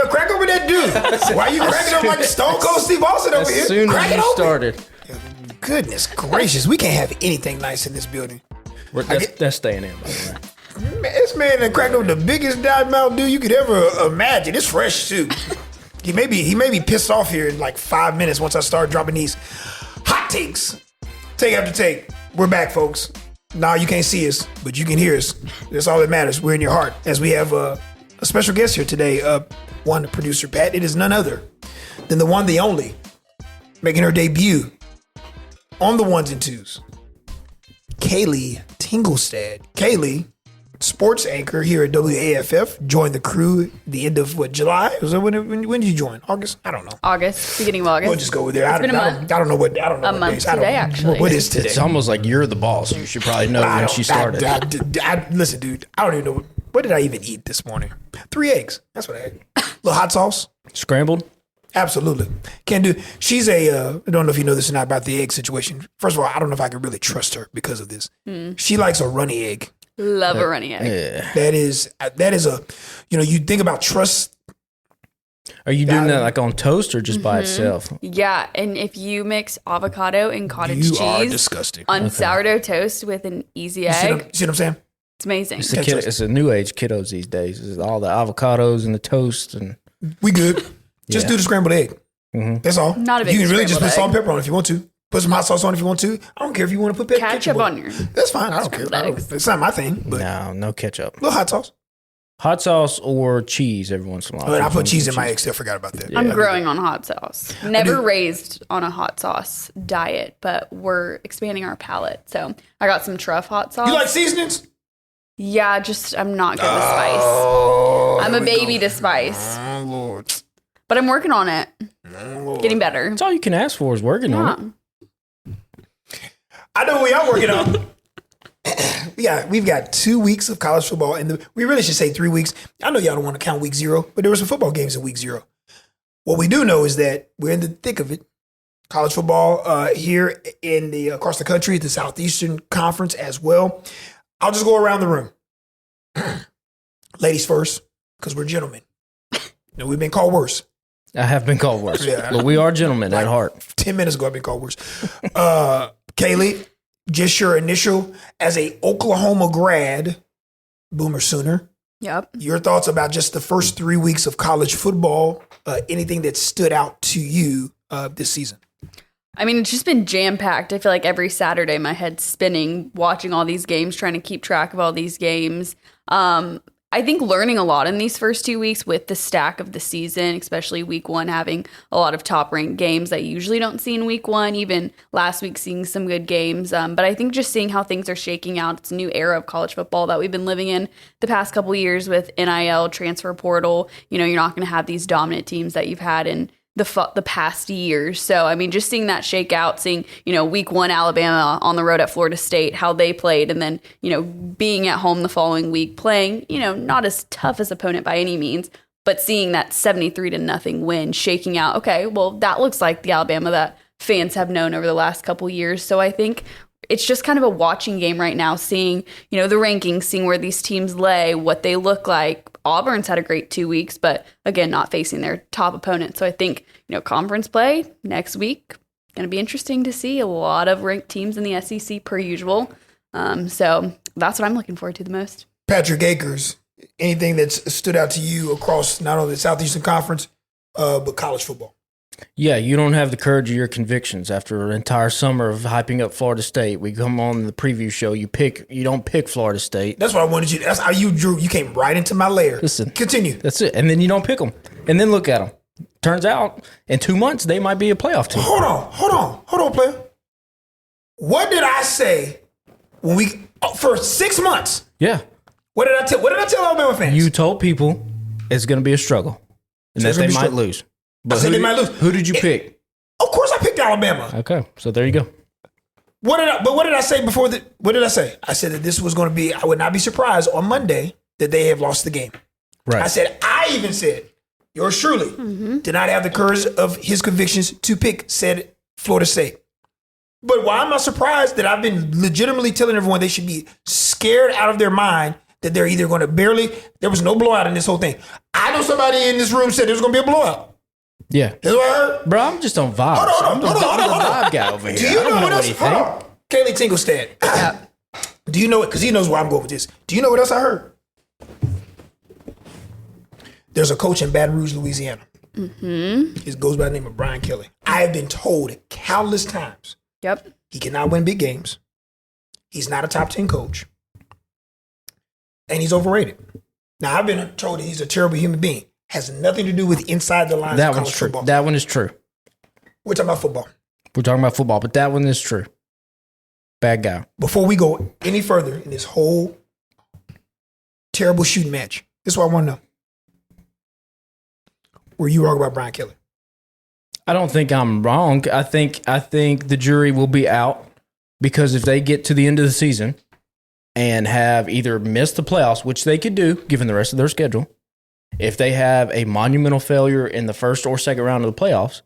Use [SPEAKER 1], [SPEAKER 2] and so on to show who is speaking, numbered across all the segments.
[SPEAKER 1] crack open that dude. Why you cracking up like Stone Cold Steve Austin over here?
[SPEAKER 2] As soon
[SPEAKER 1] Crack
[SPEAKER 2] as
[SPEAKER 1] it
[SPEAKER 2] you
[SPEAKER 1] open.
[SPEAKER 2] started.
[SPEAKER 1] Goodness gracious, we can't have anything nice in this building.
[SPEAKER 2] That's staying in, by the way.
[SPEAKER 1] Man, this man that cracked open the biggest Diet Mountain Dew you could ever imagine. It's fresh too. He may be pissed off here in like 5 minutes once I start dropping these hot takes. Take after take. We're back, folks. Nah, you can't see us, but you can hear us. That's all that matters. We're in your heart. As we have a special guest here today, one producer, Pat. It is none other than the one, the only, making her debut on the ones and twos, Kaleigh Tingelstad. Kaleigh, sports anchor here at WAFF, joined the crew at the end of July? Was that when did you join? August? I don't know.
[SPEAKER 3] August, beginning of August.
[SPEAKER 1] We'll just go with there.
[SPEAKER 3] It's been a month.
[SPEAKER 1] I don't know what. I don't know.
[SPEAKER 3] A
[SPEAKER 1] what
[SPEAKER 3] month
[SPEAKER 1] days.
[SPEAKER 3] today, actually.
[SPEAKER 1] What is today?
[SPEAKER 2] It's almost like you're the boss. You should probably know when she started.
[SPEAKER 1] Listen, dude. I don't even know what did I even eat this morning. 3 eggs. That's what I had. A little hot sauce.
[SPEAKER 2] Scrambled?
[SPEAKER 1] Absolutely. Can't do. She's I don't know if you know this or not about the egg situation. First of all, I don't know if I can really trust her because of this. She likes a runny egg.
[SPEAKER 3] Love a runny egg.
[SPEAKER 2] Yeah.
[SPEAKER 1] That is a, you think about trust.
[SPEAKER 2] Are you doing that like on toast or just by itself?
[SPEAKER 3] Yeah, and if you mix avocado and cottage
[SPEAKER 1] You
[SPEAKER 3] cheese
[SPEAKER 1] are disgusting.
[SPEAKER 3] on sourdough toast with an easy egg,
[SPEAKER 1] See what I'm saying?
[SPEAKER 3] it's amazing.
[SPEAKER 2] It's a new age kiddos these days. It's all the avocados and the toast and
[SPEAKER 1] We good. Just do the scrambled egg. That's all.
[SPEAKER 3] Not a big
[SPEAKER 1] You can really just put
[SPEAKER 3] scrambled
[SPEAKER 1] salt and
[SPEAKER 3] egg.
[SPEAKER 1] pepper on it if you want to. Put some hot sauce on if you want to. I don't care if you want to put
[SPEAKER 3] Ketchup
[SPEAKER 1] on
[SPEAKER 3] on your
[SPEAKER 1] That's fine. I don't care.
[SPEAKER 3] scrambled eggs.
[SPEAKER 1] It's not my thing. But
[SPEAKER 2] no ketchup.
[SPEAKER 1] a little hot sauce.
[SPEAKER 2] Hot sauce or cheese every once in a while.
[SPEAKER 1] I put cheese in my eggs. Still forgot about that.
[SPEAKER 3] I'm growing on hot sauce. Never raised on a hot sauce diet, but we're expanding our palate. So I got some truff hot sauce.
[SPEAKER 1] You like seasonings?
[SPEAKER 3] Yeah, just I'm not good with spice. I'm a baby to spice,
[SPEAKER 1] Oh, Lord.
[SPEAKER 3] but I'm working on it. Getting better.
[SPEAKER 2] That's all you can ask for is working on it.
[SPEAKER 1] I know we are working on. We've got 2 weeks of college football, and we really should say 3 weeks. I know y'all don't want to count week 0, but there were some football games in week 0. What we do know is that we're in the thick of it. College football here in the across the country, the Southeastern Conference as well. I'll just go around the room. Ladies first, because we're gentlemen. We've been called worse.
[SPEAKER 2] I have been called worse,
[SPEAKER 1] Yeah.
[SPEAKER 2] but we are gentlemen at heart.
[SPEAKER 1] 10 minutes ago, I've been called worse. Kaleigh, just your initial as a Oklahoma grad, Boomer Sooner.
[SPEAKER 3] Yep.
[SPEAKER 1] Your thoughts about just the first 3 weeks of college football? Anything that stood out to you this season?
[SPEAKER 3] I mean, it's just been jam-packed. I feel like every Saturday my head's spinning, watching all these games, trying to keep track of all these games. I think learning a lot in these first 2 weeks with the stack of the season, especially week 1, having a lot of top-ranked games that you usually don't see in week 1, even last week seeing some good games. But I think just seeing how things are shaking out, it's a new era of college football that we've been living in the past couple of years with NIL, transfer portal. You're not going to have these dominant teams that you've had in the past years. So, I mean, just seeing that shake out, seeing, week 1, Alabama on the road at Florida State, how they played, and then, being at home the following week, playing, not as tough as opponent by any means, but seeing that 73-0 win, shaking out, okay, well, that looks like the Alabama that fans have known over the last couple years. So I think it's just kind of a watching game right now, seeing, the rankings, seeing where these teams lay, what they look like. Auburn's had a great 2 weeks, but again, not facing their top opponent. So I think, conference play next week, going to be interesting to see a lot of ranked teams in the SEC per usual. So that's what I'm looking forward to the most.
[SPEAKER 1] Patrick Akers, anything that's stood out to you across not only the Southeastern Conference, but college football?
[SPEAKER 2] Yeah, you don't have the courage of your convictions after an entire summer of hyping up Florida State. We come on the preview show. You don't pick Florida State.
[SPEAKER 1] That's what I wanted you. That's how you drew. You came right into my lair.
[SPEAKER 2] Listen,
[SPEAKER 1] continue.
[SPEAKER 2] That's it. And then you don't pick them. And then look at them. Turns out in 2 months they might be a playoff team.
[SPEAKER 1] Hold on, player. What did I say when for 6 months?
[SPEAKER 2] Yeah.
[SPEAKER 1] What did I tell Alabama fans?
[SPEAKER 2] You told people it's going to be a struggle and that they might lose. But
[SPEAKER 1] I said they might lose.
[SPEAKER 2] Who did you pick?
[SPEAKER 1] Of course, I picked Alabama.
[SPEAKER 2] Okay, so there you go.
[SPEAKER 1] What did I say before that? What did I say? I said that this was going to be. I would not be surprised on Monday that they have lost the game.
[SPEAKER 2] Right.
[SPEAKER 1] I even said, yours truly did not have the courage of his convictions to pick said Florida State. But why am I surprised that I've been legitimately telling everyone they should be scared out of their mind that they're either going to there was no blowout in this whole thing. I know somebody in this room said there's going to be a blowout.
[SPEAKER 2] Yeah.
[SPEAKER 1] That's what I heard.
[SPEAKER 2] Bro, I'm just on vibes.
[SPEAKER 1] Hold on.
[SPEAKER 2] Vibe guy over here.
[SPEAKER 1] Do you know what else?
[SPEAKER 2] Hold
[SPEAKER 1] on. Kaleigh Tingelstad. Do you know it? Because he knows where I'm going with this. Do you know what else I heard? There's a coach in Baton Rouge, Louisiana. He goes by the name of Brian Kelly. I have been told countless times.
[SPEAKER 3] Yep.
[SPEAKER 1] He cannot win big games. He's not a top 10 coach. And he's overrated. Now, I've been told that he's a terrible human being. Has nothing to do with inside the lines
[SPEAKER 2] that
[SPEAKER 1] of
[SPEAKER 2] one's
[SPEAKER 1] college
[SPEAKER 2] true.
[SPEAKER 1] football.
[SPEAKER 2] That one is true.
[SPEAKER 1] We're talking about football.
[SPEAKER 2] We're talking about football, but that one is true. Bad guy.
[SPEAKER 1] Before we go any further in this whole terrible shooting match, this is what I want to know. Were you wrong about Brian Kelly?
[SPEAKER 2] I don't think I'm wrong. I think the jury will be out because if they get to the end of the season and have either missed the playoffs, which they could do given the rest of their schedule, if they have a monumental failure in the first or second round of the playoffs,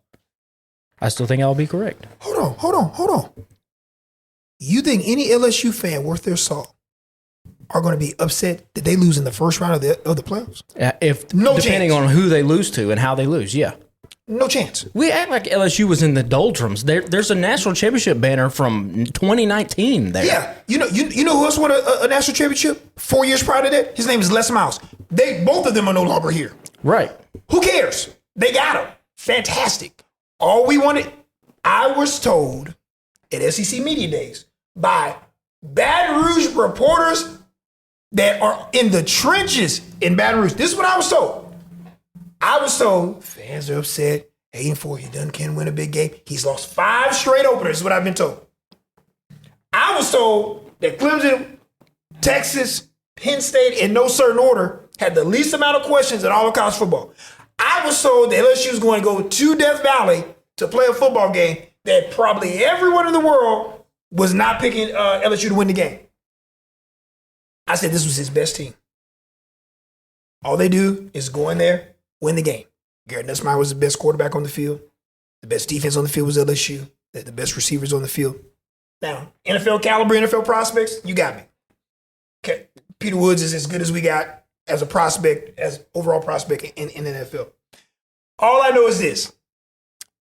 [SPEAKER 2] I still think I'll be correct.
[SPEAKER 1] Hold on. You think any LSU fan worth their salt are going to be upset that they lose in the first round of the playoffs?
[SPEAKER 2] Depending on who they lose to and how they lose, yeah.
[SPEAKER 1] No chance.
[SPEAKER 2] We act like LSU was in the doldrums. There's a national championship banner from 2019 there.
[SPEAKER 1] Yeah. You know who else won a national championship 4 years prior to that? His name is Les Miles. Both of them are no longer here.
[SPEAKER 2] Right.
[SPEAKER 1] Who cares? They got him. Fantastic. All we wanted, I was told at SEC Media Days by Baton Rouge reporters that are in the trenches in Baton Rouge. This is what I was told. I was told fans are upset. 8-4, he can't win a big game. He's lost 5 straight openers, is what I've been told. I was told that Clemson, Texas, Penn State, in no certain order, had the least amount of questions in all of college football. I was told that LSU was going to go to Death Valley to play a football game that probably everyone in the world was not picking LSU to win the game. I said this was his best team. All they do is go in there, win the game. Garrett Nussmeier was the best quarterback on the field. The best defense on the field was LSU. The best receivers on the field. Now, NFL caliber, NFL prospects, you got me. Okay. Peter Woods is as good as we got as a prospect, as overall prospect in the NFL. All I know is this.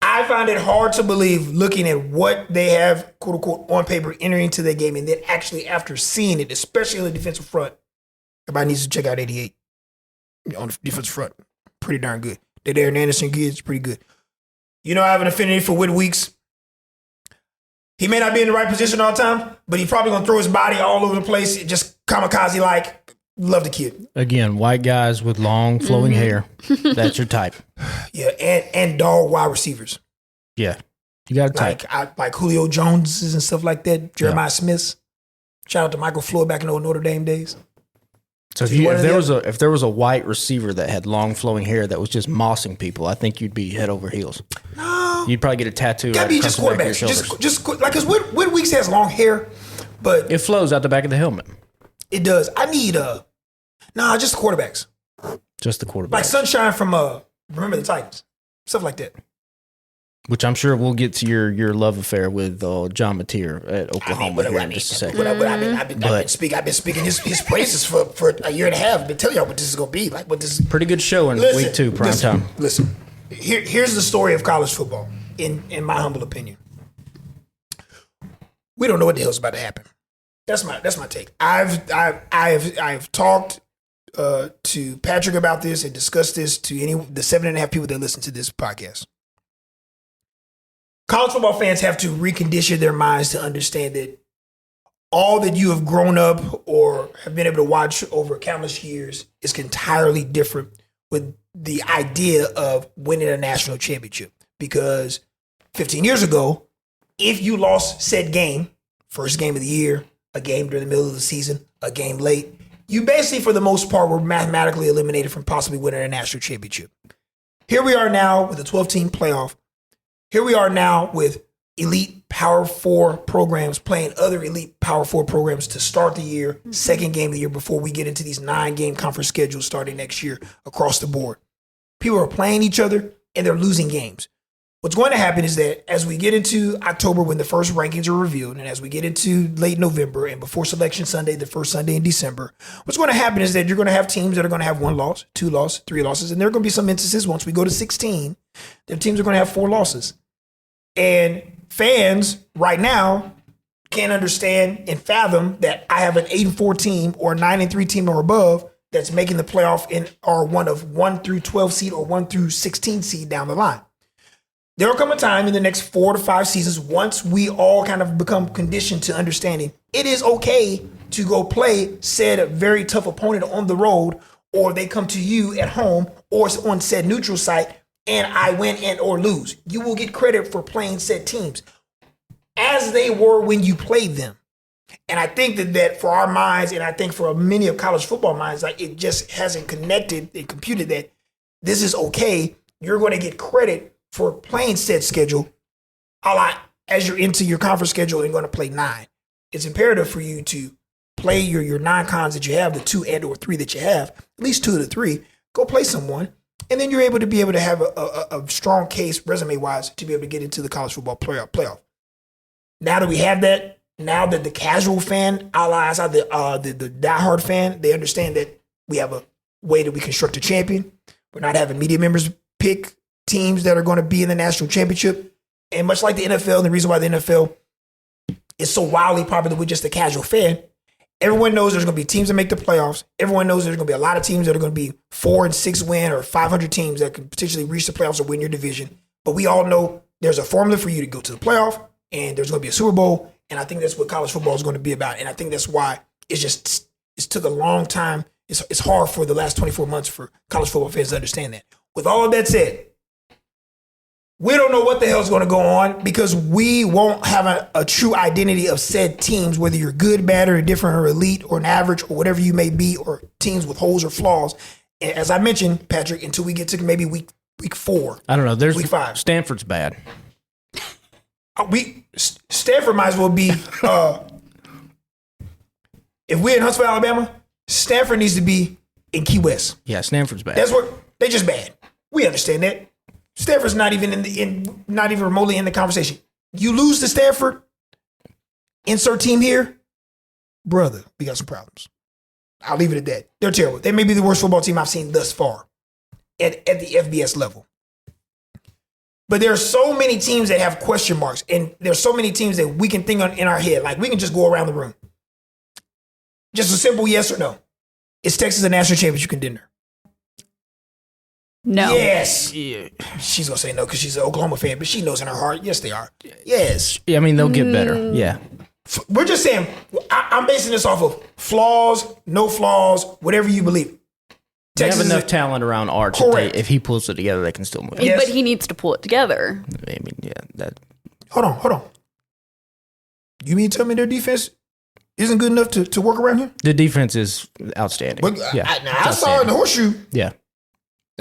[SPEAKER 1] I find it hard to believe looking at what they have, quote unquote, on paper entering into their game, and then actually after seeing it, especially on the defensive front, everybody needs to check out 88 on the defensive front. Pretty darn good. The Darren Anderson kid's pretty good. You know, I have an affinity for Whit Weeks. He may not be in the right position all the time, but he's probably going to throw his body all over the place, just kamikaze-like. Love the kid.
[SPEAKER 2] Again, white guys with long flowing hair. That's your type.
[SPEAKER 1] Yeah, and dog wide receivers.
[SPEAKER 2] Yeah, you got a type.
[SPEAKER 1] Like Julio Joneses and stuff like that. Jeremiah Smiths. Shout out to Michael Floyd back in the old Notre Dame days.
[SPEAKER 2] So if there was a white receiver that had long flowing hair that was just mossing people, I think you'd be head over heels.
[SPEAKER 1] No,
[SPEAKER 2] you'd probably get a tattoo.
[SPEAKER 1] Gotta be just quarterbacks. Just like because Whit Weeks has long hair, but
[SPEAKER 2] it flows out the back of the helmet.
[SPEAKER 1] It does. I need just the quarterbacks.
[SPEAKER 2] Just the quarterbacks.
[SPEAKER 1] Like Sunshine from Remember the Titans. Stuff like that.
[SPEAKER 2] Which I'm sure we'll get to your love affair with John Mateer at Oklahoma in just a second.
[SPEAKER 1] I've been speaking his praises for a year and a half. I've been telling y'all what this is going to be. Like what this.
[SPEAKER 2] Pretty good show in week 2 prime time.
[SPEAKER 1] Listen, here's the story of college football. In my humble opinion, we don't know what the hell's about to happen. That's my take. I've talked to Patrick about this and discussed this to the 7.5 people that listen to this podcast. College football fans have to recondition their minds to understand that all that you have grown up or have been able to watch over countless years is entirely different with the idea of winning a national championship. Because 15 years ago, if you lost said game, first game of the year, a game during the middle of the season, a game late, you basically, for the most part, were mathematically eliminated from possibly winning a national championship. Here we are now with a 12-team playoff. Here we are now with elite Power 4 programs playing other elite Power 4 programs to start the year, second game of the year before we get into these 9-game conference schedules starting next year across the board. People are playing each other and they're losing games. What's going to happen is that as we get into October, when the first rankings are revealed, and as we get into late November and before Selection Sunday, the first Sunday in December, what's going to happen is that you're going to have teams that are going to have 1 loss, 2 losses, 3 losses, and there are going to be some instances once we go to 16, that teams are going to have 4 losses. And fans right now can't understand and fathom that I have an 8-4 team or a 9-3 team or above that's making the playoff and are one of 1 through 12 seed or 1 through 16 seed down the line. There will come a time in the next 4 to 5 seasons, once we all kind of become conditioned to understanding it is okay to go play said very tough opponent on the road, or they come to you at home or on said neutral site and I win and or lose. You will get credit for playing said teams as they were when you played them. And I think that for our minds, and I think for many of college football minds, like it just hasn't connected and computed that this is okay. You're going to get credit for playing said schedule a lot as you're into your conference schedule and going to play 9. It's imperative for you to play your non-cons that you have, the 2 and or 3 that you have, at least 2 of the 3, go play someone. And then you're able to have a strong case resume-wise to be able to get into the college football playoff. Now that we have that, now that the casual fan, outside the diehard fan, they understand that we have a way that we construct a champion. We're not having media members pick teams that are going to be in the national championship. And much like the NFL, the reason why the NFL is so wildly popular with just the casual fan, everyone knows there's going to be teams that make the playoffs. Everyone knows there's going to be a lot of teams that are going to be 4 and 6 win or 500 teams that can potentially reach the playoffs or win your division. But we all know there's a formula for you to go to the playoff, and there's going to be a Super Bowl. And I think that's what college football is going to be about. And I think that's why it took a long time. It's hard for the last 24 months for college football fans to understand that. With all of that said, we don't know what the hell is going to go on because we won't have a true identity of said teams, whether you're good, bad, or indifferent, or elite, or an average, or whatever you may be, or teams with holes or flaws. And as I mentioned, Patrick, until we get to maybe week 4.
[SPEAKER 2] I don't know. There's
[SPEAKER 1] week 5.
[SPEAKER 2] Stanford's bad.
[SPEAKER 1] Stanford might as well be. If we're in Huntsville, Alabama, Stanford needs to be in Key West.
[SPEAKER 2] Yeah, Stanford's bad.
[SPEAKER 1] That's what they just bad. We understand that. Stanford's not even not even remotely in the conversation. You lose to Stanford, insert team here, brother, we got some problems. I'll leave it at that. They're terrible. They may be the worst football team I've seen thus far at the FBS level. But there are so many teams that have question marks, and there's so many teams that we can think on in our head. Like, we can just go around the room. Just a simple yes or no. Is Texas a national championship contender?
[SPEAKER 3] No.
[SPEAKER 1] Yes. Yeah. She's going to say no because she's an Oklahoma fan, but she knows in her heart, yes, they are. Yes.
[SPEAKER 2] Yeah, I mean, they'll get better. Yeah.
[SPEAKER 1] We're just saying, I'm basing this off of flaws, no flaws, whatever you believe.
[SPEAKER 2] They
[SPEAKER 1] Texas
[SPEAKER 2] have enough talent around Arch. If he pulls it together, they can still move.
[SPEAKER 1] Yes.
[SPEAKER 3] But he needs to pull it together.
[SPEAKER 2] I mean, yeah. That.
[SPEAKER 1] Hold on. You mean to tell me their defense isn't good enough to work around here?
[SPEAKER 2] The defense is outstanding.
[SPEAKER 1] But
[SPEAKER 2] yeah,
[SPEAKER 1] I saw it in the horseshoe.
[SPEAKER 2] Yeah.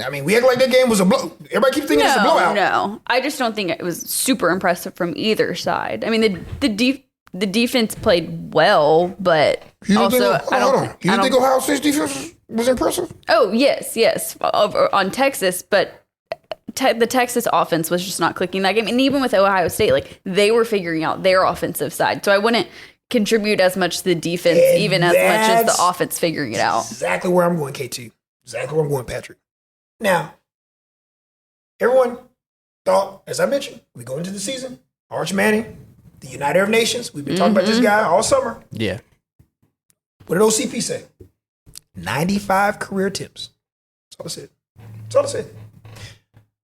[SPEAKER 1] I mean, we act like that game was a blow. Everybody keeps thinking it's a blowout.
[SPEAKER 3] No, I just don't think it was super impressive from either side. I mean, the defense played well, but also I don't.
[SPEAKER 1] You didn't think Ohio State's defense was impressive?
[SPEAKER 3] Oh yes, on Texas, but the Texas offense was just not clicking that game, and even with Ohio State, like they were figuring out their offensive side. So I wouldn't contribute as much to the defense, even as much as the offense figuring it out.
[SPEAKER 1] Exactly where I'm going, KT. Exactly where I'm going, Patrick. Now, everyone thought, as I mentioned, we go into the season, Arch Manning, the Uniter of Nations. We've been talking about this guy all summer.
[SPEAKER 2] Yeah.
[SPEAKER 1] What did OCP say? 95 career attempts. That's all I said.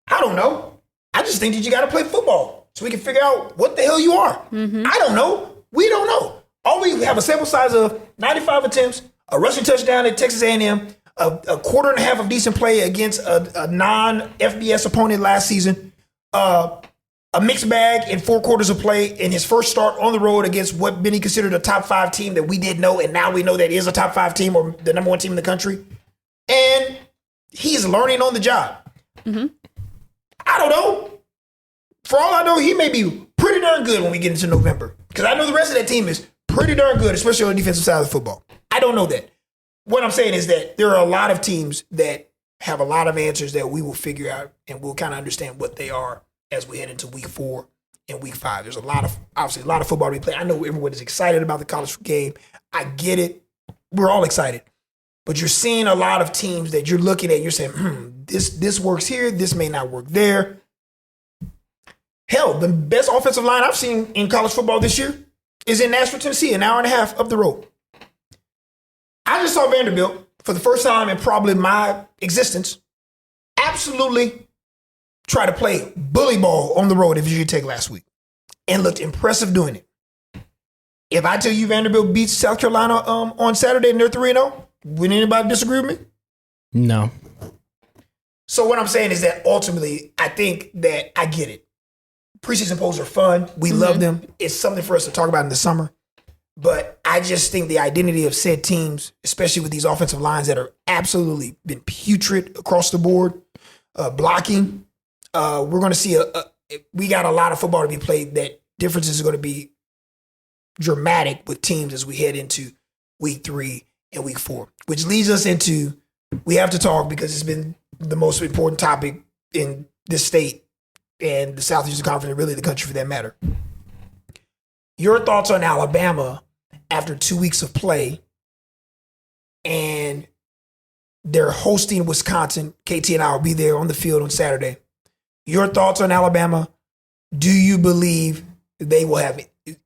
[SPEAKER 1] I don't know. I just think that you got to play football so we can figure out what the hell you are. Mm-hmm. I don't know. We don't know. All we have a sample size of 95 attempts, a rushing touchdown at Texas A&M, a quarter and a half of decent play against a non-FBS opponent last season, a mixed bag in 4 quarters of play in his first start on the road against what many considered a top 5 team that we did know, and now we know that is a top 5 team or the number 1 team in the country. And he's learning on the job. Mm-hmm. I don't know. For all I know, he may be pretty darn good when we get into November, because I know the rest of that team is pretty darn good, especially on the defensive side of the football. I don't know that. What I'm saying is that there are a lot of teams that have a lot of answers that we will figure out, and we'll kind of understand what they are as we head into week 4 and week 5. There's obviously a lot of football to be played. I know everyone is excited about the college game. I get it. We're all excited. But you're seeing a lot of teams that you're looking at, you're saying, this works here, this may not work there. Hell, the best offensive line I've seen in college football this year is in Nashville, Tennessee, an hour and a half up the road. I just saw Vanderbilt for the first time in probably my existence absolutely try to play bully ball on the road at Virginia Tech last week and looked impressive doing it. If I tell you Vanderbilt beats South Carolina on Saturday and they're 3-0, would anybody disagree with me?
[SPEAKER 2] No.
[SPEAKER 1] So what I'm saying is that ultimately, I think that I get it. Preseason polls are fun. We love them. It's something for us to talk about in the summer. But I just think the identity of said teams, especially with these offensive lines that are absolutely been putrid across the board, blocking, we're going to see we got a lot of football to be played. That differences are going to be dramatic with teams as we head into week 3 and week 4, which leads us into, we have to talk because it's been the most important topic in this state and the Southeastern Conference and really the country for that matter. Your thoughts on Alabama after 2 weeks of play, and they're hosting Wisconsin. KT and I will be there on the field on Saturday. Your thoughts on Alabama? Do you believe they will have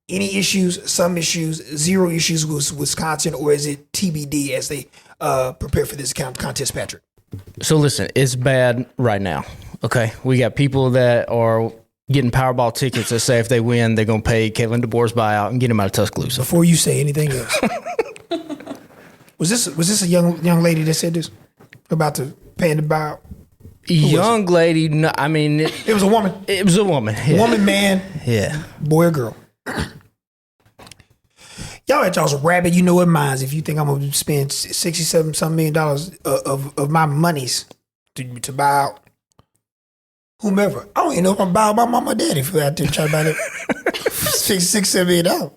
[SPEAKER 1] any issues, some issues, zero issues with Wisconsin, or is it TBD as they prepare for this contest, Patrick?
[SPEAKER 2] So listen, it's bad right now. Okay, we got people that are getting Powerball tickets that say if they win, they're going to pay Kalen DeBoer's buyout and get him out of Tuscaloosa.
[SPEAKER 1] Before you say anything else, was this a young lady that said this about the paying the buyout?
[SPEAKER 2] Young lady, no, I mean,
[SPEAKER 1] it was a woman.
[SPEAKER 2] It was a woman. Yeah.
[SPEAKER 1] Woman, man,
[SPEAKER 2] yeah,
[SPEAKER 1] boy or girl. Y'all at y'all's rabbit, you know what mine's. If you think I'm gonna spend $67 million of my monies to buy out whomever, I don't even know if I'm buying my mama or daddy for out there trying to buy that $6-7 million.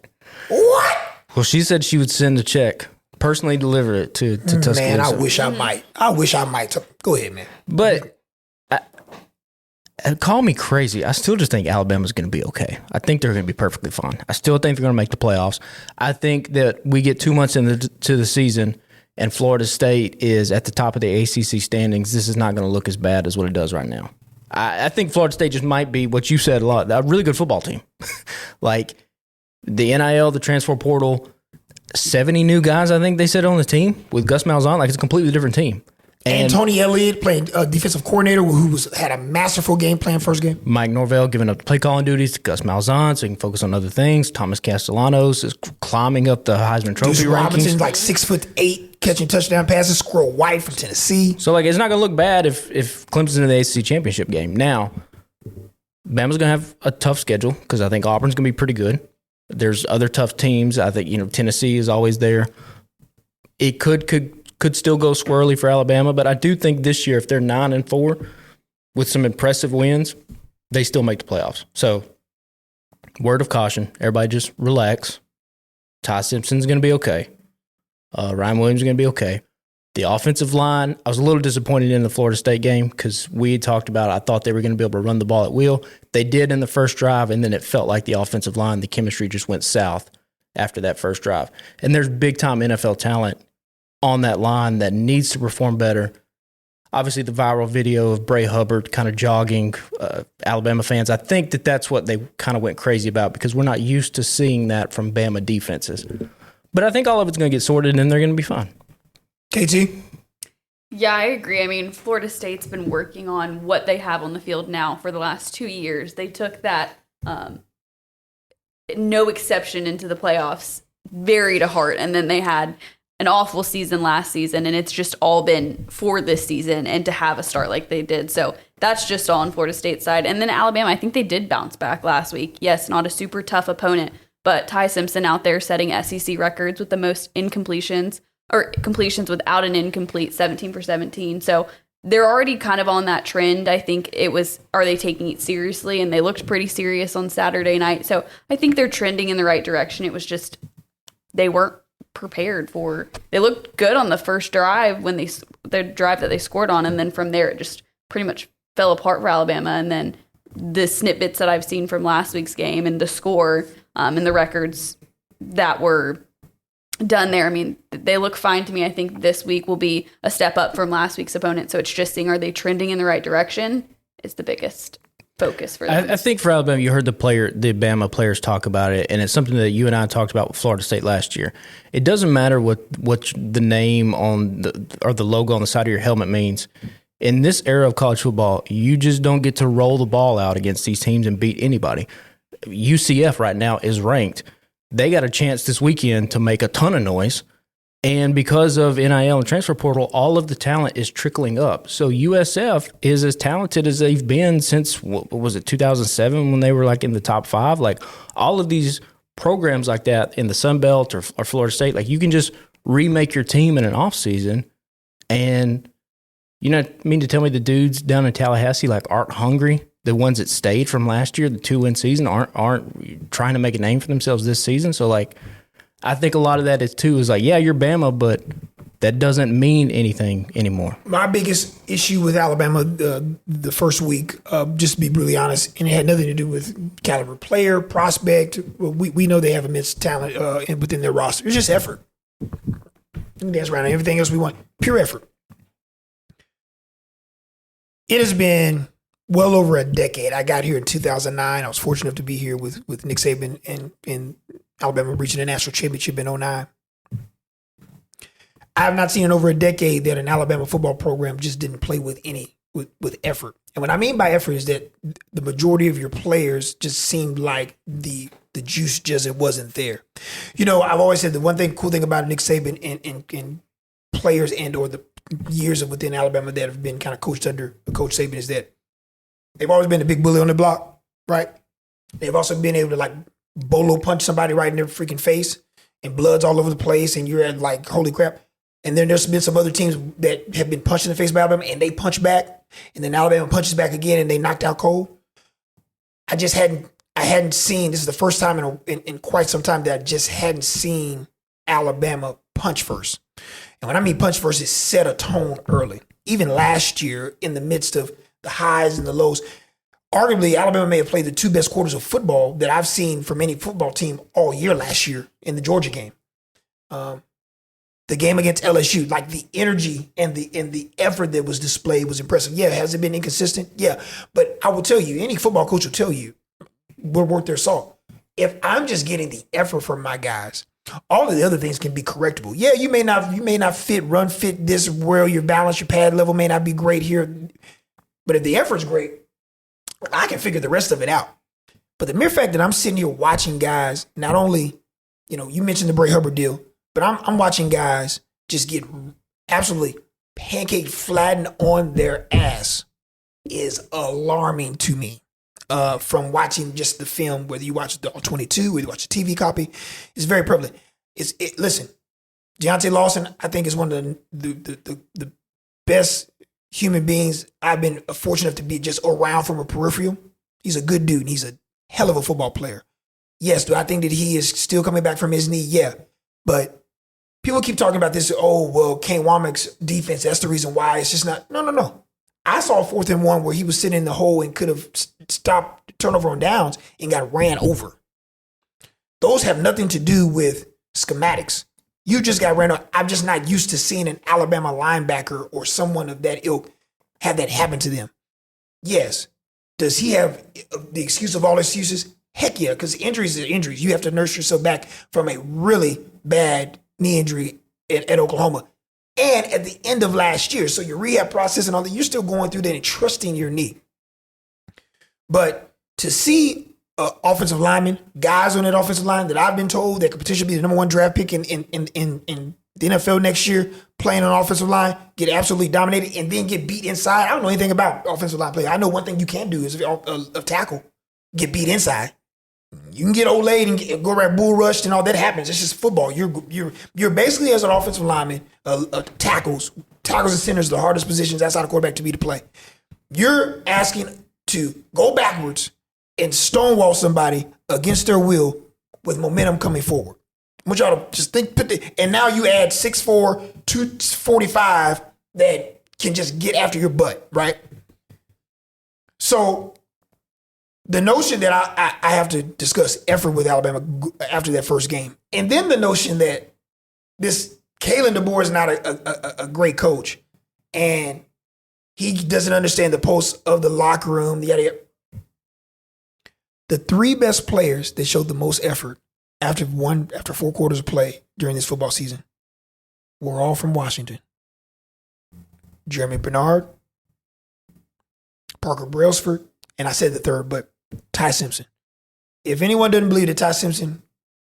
[SPEAKER 1] What?
[SPEAKER 2] Well, she said she would send a check, personally deliver it to Tuscaloosa.
[SPEAKER 1] Man, I wish I might. Go ahead, man.
[SPEAKER 2] But call me crazy. I still just think Alabama's going to be okay. I think they're going to be perfectly fine. I still think they're going to make the playoffs. I think that we get 2 months into the season and Florida State is at the top of the ACC standings. This is not going to look as bad as what it does right now. I think Florida State just might be what you said a lot, a really good football team. Like the NIL, the transfer portal, 70 new guys, I think they said on the team with Gus Malzahn. Like it's a completely different team.
[SPEAKER 1] And Tony Elliott playing defensive coordinator who had a masterful game plan first game.
[SPEAKER 2] Mike Norvell giving up the play calling duties to Gus Malzahn so he can focus on other things. Thomas Castellanos is climbing up the Heisman Trophy
[SPEAKER 1] Deuce
[SPEAKER 2] rankings.
[SPEAKER 1] Robinson's like 6'8", catching touchdown passes. Squirrel White from Tennessee.
[SPEAKER 2] So like it's not going to look bad if Clemson's in the ACC championship game. Now, Bama's going to have a tough schedule because I think Auburn's going to be pretty good. There's other tough teams. I think Tennessee is always there. It could still go squirrely for Alabama, but I do think this year, if they're 9-4 with some impressive wins, they still make the playoffs. So, word of caution, everybody just relax. Ty Simpson's going to be okay. Ryan Williams is going to be okay. The offensive line, I was a little disappointed in the Florida State game because we had talked about I thought they were going to be able to run the ball at will. They did in the first drive, and then it felt like the offensive line, the chemistry just went south after that first drive. And there's big-time NFL talent on that line that needs to perform better. Obviously, the viral video of Bray Hubbard kind of jogging Alabama fans, I think that's what they kind of went crazy about because we're not used to seeing that from Bama defenses. But I think all of it's going to get sorted and they're going to be fine.
[SPEAKER 1] KT?
[SPEAKER 3] Yeah, I agree. I mean, Florida State's been working on what they have on the field now for the last 2 years. They took that no exception into the playoffs very to heart, and then they had an awful season last season, and it's just all been for this season and to have a start like they did. So that's just all on Florida State's side. And then Alabama, I think they did bounce back last week. Yes, not a super tough opponent, but Ty Simpson out there setting SEC records with the most incompletions or completions without an incomplete, 17 for 17. So they're already kind of on that trend. I think it was, are they taking it seriously? And they looked pretty serious on Saturday night. So I think they're trending in the right direction. It was just, they weren't prepared for. They looked good on the first drive when the drive that they scored on, and then from there it just pretty much fell apart for Alabama. And then the snippets that I've seen from last week's game and the score and the records that were done there, I mean, they look fine to me. I think this week will be a step up from last week's opponent. So it's just seeing, are they trending in the right direction is the biggest focus for them.
[SPEAKER 2] I think for Alabama, you heard the Bama players talk about it, and it's something that you and I talked about with Florida State last year. It doesn't matter what the name on or the logo on the side of your helmet means. In this era of college football, you just don't get to roll the ball out against these teams and beat anybody. UCF right now is ranked. They got a chance this weekend to make a ton of noise. And because of NIL and transfer portal, all of the talent is trickling up. So USF is as talented as they've been since, what was it, 2007 when they were like in the top 5? Like all of these programs like that in the Sun Belt or Florida State, like you can just remake your team in an offseason. And you know, mean to tell me the dudes down in Tallahassee like aren't hungry? The ones that stayed from last year, the 2-win season, aren't trying to make a name for themselves this season. So like, I think a lot of that is too is like, yeah, you're Bama, but that doesn't mean anything anymore.
[SPEAKER 1] My biggest issue with Alabama the first week, just to be brutally honest, and it had nothing to do with caliber player, prospect. We know they have immense talent within their roster. It's just effort. That's right. Everything else we want, pure effort. It has been well over a decade. I got here in 2009. I was fortunate enough to be here with Nick Saban and Alabama reaching the national championship in 2009. I have not seen in over a decade that an Alabama football program just didn't play with effort. And what I mean by effort is that the majority of your players just seemed like the juice just it wasn't there. You know, I've always said the one cool thing about Nick Saban and players and or the years of within Alabama that have been kind of coached under Coach Saban is that they've always been the big bully on the block, right? They've also been able to like bolo punch somebody right in their freaking face and blood's all over the place and you're at like, holy crap. And then there's been some other teams that have been punched in the face by Alabama and they punch back and then Alabama punches back again and they knocked out cold. I hadn't seen, this is the first time in quite some time that I just hadn't seen Alabama punch first. And when I mean punch first, it set a tone early. Even last year in the midst of the highs and the lows, arguably, Alabama may have played the 2 best quarters of football that I've seen from any football team all year last year in the Georgia game. The game against LSU, like the energy and the effort that was displayed was impressive. Yeah, has it been inconsistent? Yeah. But I will tell you, any football coach will tell you, we're worth their salt. If I'm just getting the effort from my guys, all of the other things can be correctable. Yeah, you may not run fit this well, your balance, your pad level may not be great here. But if the effort's great, I can figure the rest of it out. But the mere fact that I'm sitting here watching guys, not only, you know, you mentioned the Bray Hubbard deal, but I'm watching guys just get absolutely pancake flattened on their ass is alarming to me. From watching just the film, whether you watch the 22, whether you watch the TV copy, it's very prevalent. Listen, Deontay Lawson, I think is one of the best human beings I've been fortunate enough to be just around from a peripheral. He's a good dude and he's a hell of a football player. Yes, do I think that he is still coming back from his knee? Yeah. But people keep talking about this, oh, well, Kane Womack's defense, that's the reason why it's just not. No. I saw a 4th and 1 where he was sitting in the hole and could have stopped turnover on downs and got ran over. Those have nothing to do with schematics. You just got ran over. I'm just not used to seeing an Alabama linebacker or someone of that ilk have that happen to them. Yes. Does he have the excuse of all excuses? Heck yeah, because injuries are injuries. You have to nurse yourself back from a really bad knee injury at Oklahoma. And at the end of last year, so your rehab process and all that, you're still going through that and trusting your knee. But to see offensive linemen, guys on that offensive line that I've been told that could potentially be the number 1 draft pick in the NFL next year, playing on offensive line, get absolutely dominated, and then get beat inside. I don't know anything about offensive line play. I know one thing you can do is a tackle, get beat inside. You can get olayed and go right bull rushed and all that happens. It's just football. You're basically as an offensive lineman, tackles and centers are the hardest positions outside of quarterback to be to play. You're asking to go backwards and stonewall somebody against their will with momentum coming forward. I want y'all to just think, and now you add 6'4", 245 that can just get after your butt, right? So the notion that I have to discuss effort with Alabama after that first game, and then the notion that this Kalen DeBoer is not a great coach, and he doesn't understand the pulse of the locker room. Yada. The three best players that showed the most effort after 4 quarters of play during this football season were all from Washington. Jeremy Bernard, Parker Brailsford, and I said the third, but Ty Simpson. If anyone doesn't believe that Ty Simpson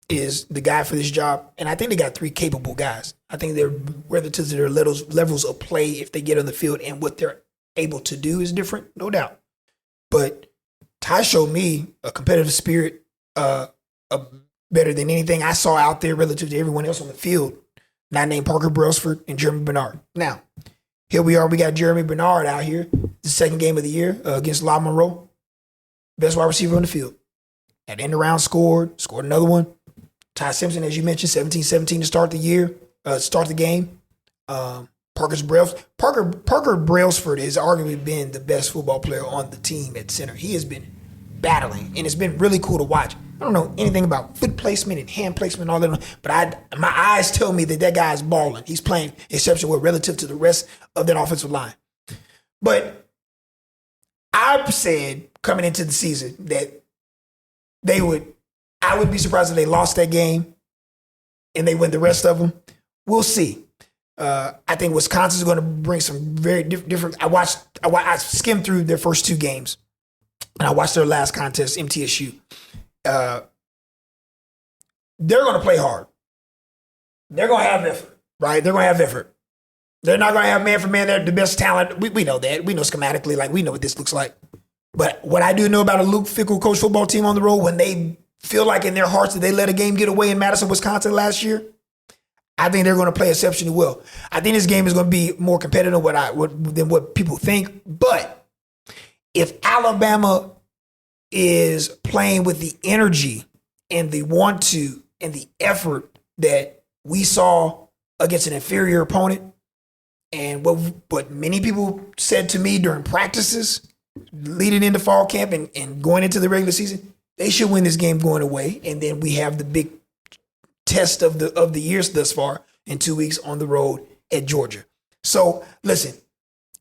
[SPEAKER 1] is the guy for this job, and I think they got 3 capable guys. I think they're relative to their levels of play if they get on the field, and what they're able to do is different, no doubt. But Ty showed me a competitive spirit better than anything I saw out there relative to everyone else on the field, not named Parker Brailsford and Jeremy Bernard. Now, here we are. We got Jeremy Bernard out here, the second game of the year against La Monroe. Best wide receiver on the field. At the end of the round, scored another one. Ty Simpson, as you mentioned, 17-17 to start the year, start the game. Parker Brailsford has arguably been the best football player on the team at center. He has been battling, and it's been really cool to watch. I don't know anything about foot placement and hand placement and all that, but my eyes tell me that guy is balling. He's playing exceptional well relative to the rest of that offensive line. But I've said coming into the season that I would be surprised if they lost that game and they win the rest of them. We'll see. I think Wisconsin's going to bring some very different. I skimmed through their first 2 games, and I watched their last contest, MTSU. They're going to play hard. They're going to have effort, right? They're going to have effort. They're not going to have man for man. They're the best talent. We know that. We know schematically, like we know what this looks like. But what I do know about a Luke Fickell coach football team on the road, when they feel like in their hearts that they let a game get away in Madison, Wisconsin last year, I think they're going to play exceptionally well. I think this game is going to be more competitive than what people think. But if Alabama is playing with the energy and the want to and the effort that we saw against an inferior opponent, and what many people said to me during practices leading into fall camp and going into the regular season, they should win this game going away. And then we have the big test of the years thus far in 2 weeks on the road at Georgia. So listen,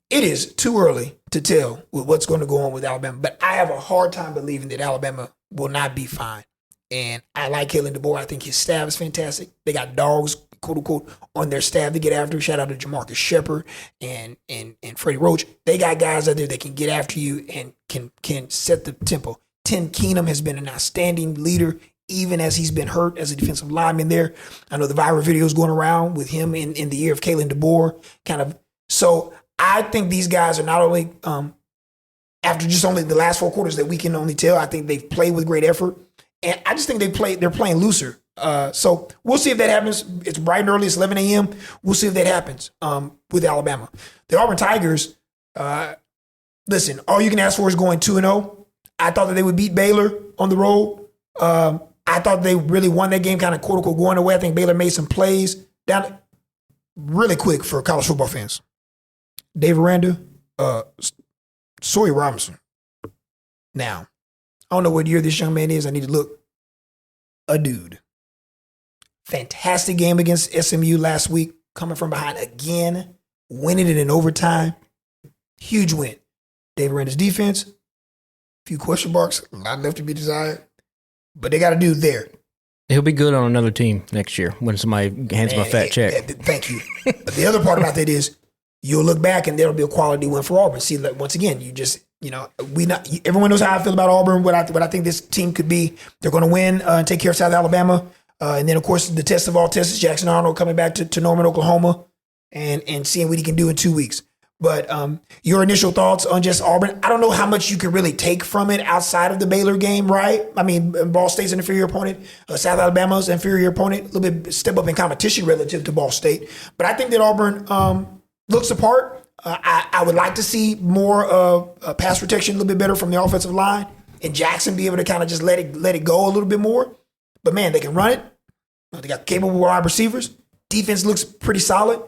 [SPEAKER 1] it is too early to tell what's going to go on with Alabama, but I have a hard time believing that Alabama will not be fine. And I like Kalen DeBoer. I think his staff is fantastic. They got dogs, quote unquote, on their staff to get after. Shout out to Jamarcus Shepard and Freddie Roach. They got guys out there that can get after you and can set the tempo. Tim Keenum has been an outstanding leader, even as he's been hurt as a defensive lineman there. I know the viral videos going around with him in the year of Kalen DeBoer, kind of. So I think these guys are not only, after just only the last 4 quarters that we can only tell, I think they've played with great effort. And I just think they're playing looser. So we'll see if that happens. It's bright and early. It's 11 a.m. We'll see if that happens with Alabama. The Auburn Tigers, listen, all you can ask for is going 2-0. I thought that they would beat Baylor on the road. I thought they really won that game, kind of quote unquote going away. I think Baylor made some plays down really quick for college football fans. Dave Aranda, Sawyer Robinson. Now, I don't know what year this young man is. I need to look. A dude. Fantastic game against SMU last week, coming from behind again, winning it in overtime. Huge win. Dave Aranda's defense, a few question marks, a lot left to be desired, but they got a dude there.
[SPEAKER 2] He'll be good on another team next year when somebody hands him a fat check.
[SPEAKER 1] Thank you. The other part about that is you'll look back and there'll be a quality win for Auburn. See, like, once again, everyone knows how I feel about Auburn, what I think this team could be. They're going to win and take care of South Alabama. And then, of course, the test of all tests is Jackson Arnold coming back to Norman, Oklahoma, and seeing what he can do in 2 weeks. But your initial thoughts on just Auburn, I don't know how much you can really take from it outside of the Baylor game, right? I mean, Ball State's an inferior opponent. South Alabama's an inferior opponent. A little bit step up in competition relative to Ball State. But I think that Auburn looks apart. I would like to see more of pass protection, a little bit better from the offensive line, and Jackson be able to kind of just let it go a little bit more. But man, they can run it. They got capable wide receivers. Defense looks pretty solid.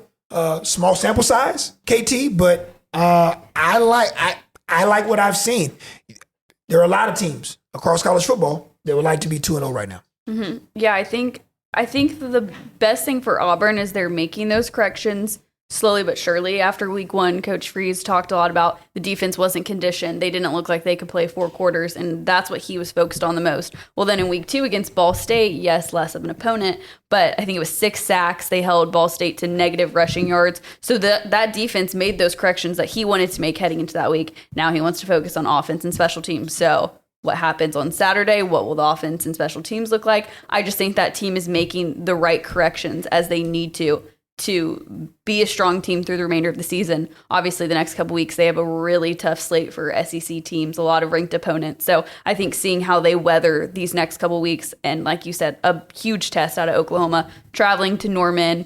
[SPEAKER 1] Small sample size, KT, but I like what I've seen. there are a lot of teams across college football that would like to be 2-0 right now.
[SPEAKER 3] Yeah, I think the best thing for Auburn is they're making those corrections slowly but surely. After week 1, Coach Freeze talked a lot about the defense wasn't conditioned. They didn't look like they could play 4 quarters, and that's what he was focused on the most. Well, then in week 2 against Ball State, yes, less of an opponent, but I think it was 6 sacks. They held Ball State to negative rushing yards. So that defense made those corrections that he wanted to make heading into that week. Now he wants to focus on offense and special teams. So what happens on Saturday? What will the offense and special teams look like? I just think that team is making the right corrections as they need to be a strong team through the remainder of the season. Obviously, the next couple weeks, they have a really tough slate for SEC teams, a lot of ranked opponents. So I think seeing how they weather these next couple weeks, and like you said, a huge test out of Oklahoma, traveling to Norman,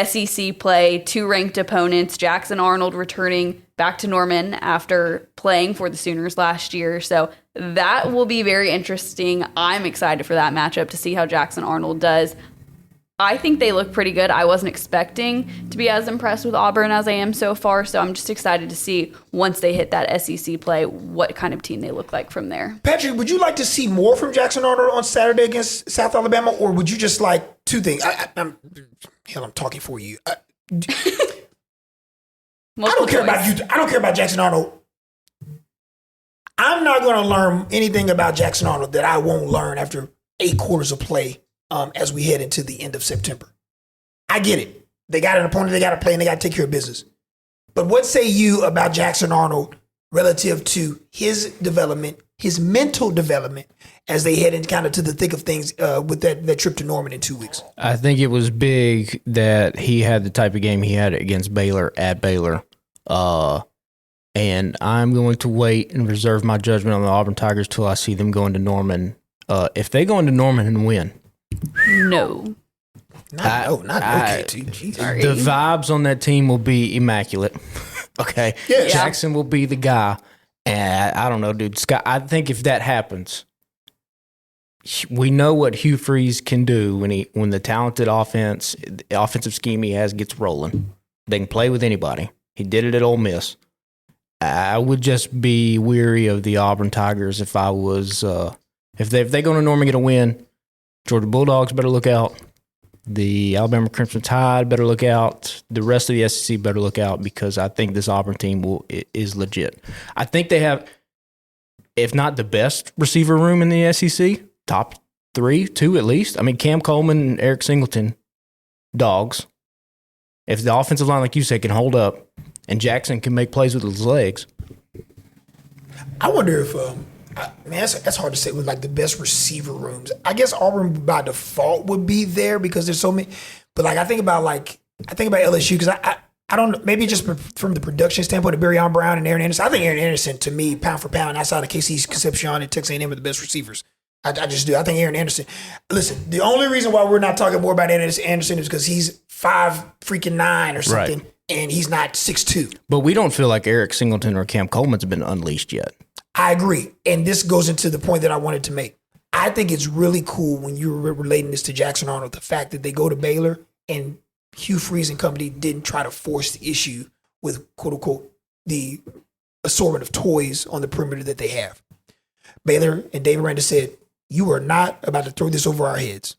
[SPEAKER 3] SEC play, 2 ranked opponents, Jackson Arnold returning back to Norman after playing for the Sooners last year. So that will be very interesting. I'm excited for that matchup to see how Jackson Arnold does. I think they look pretty good. I wasn't expecting to be as impressed with Auburn as I am so far, so I'm just excited to see once they hit that SEC play what kind of team they look like from there.
[SPEAKER 1] Patrick, would you like to see more from Jackson Arnold on Saturday against South Alabama, or would you just like 2 things? I'm talking for you. I don't care about you. I don't care about Jackson Arnold. I'm not going to learn anything about Jackson Arnold that I won't learn after 8 quarters of play as we head into the end of September. I get it. They got an opponent they got to play and they got to take care of business. But what say you about Jackson Arnold relative to his development, his mental development, as they head into kind of to the thick of things with that trip to Norman in 2 weeks?
[SPEAKER 2] I think it was big that he had the type of game he had against Baylor at Baylor. And I'm going to wait and reserve my judgment on the Auburn Tigers till I see them go into Norman. If they go into Norman and win.
[SPEAKER 3] No.
[SPEAKER 1] Not okay.
[SPEAKER 2] The vibes on that team will be immaculate. Okay.
[SPEAKER 1] Yeah.
[SPEAKER 2] Jackson will be the guy. And I don't know, dude. Scott, I think if that happens, we know what Hugh Freeze can do when the talented offensive scheme he has gets rolling. They can play with anybody. He did it at Ole Miss. I would just be weary of the Auburn Tigers if I was if they go to Norman and get a win. Georgia Bulldogs better look out. The Alabama Crimson Tide better look out. The rest of the SEC better look out because I think this Auburn team is legit. I think they have, if not the best receiver room in the SEC, top 3, 2 at least. I mean, Cam Coleman and Eric Singleton, dogs. If the offensive line, like you said, can hold up and Jackson can make plays with his legs.
[SPEAKER 1] I wonder if that's hard to say with like the best receiver rooms. I guess Auburn by default would be there because there's so many. But like I think about LSU because I don't know, maybe just from the production standpoint of Barryon Brown and Aaron Anderson. I think Aaron Anderson to me pound for pound outside of KC Concepcion and Texas A&M are the best receivers. I just do. I think Aaron Anderson. Listen, the only reason why we're not talking more about Anderson is because he's 5'9" or something, right, and he's not 6'2".
[SPEAKER 2] But we don't feel like Eric Singleton or Cam Coleman's been unleashed yet.
[SPEAKER 1] I agree. And this goes into the point that I wanted to make. I think it's really cool when you're relating this to Jackson Arnold, the fact that they go to Baylor and Hugh Freeze and company didn't try to force the issue with, quote unquote, the assortment of toys on the perimeter that they have. Baylor and Dave Aranda said, you are not about to throw this over our heads.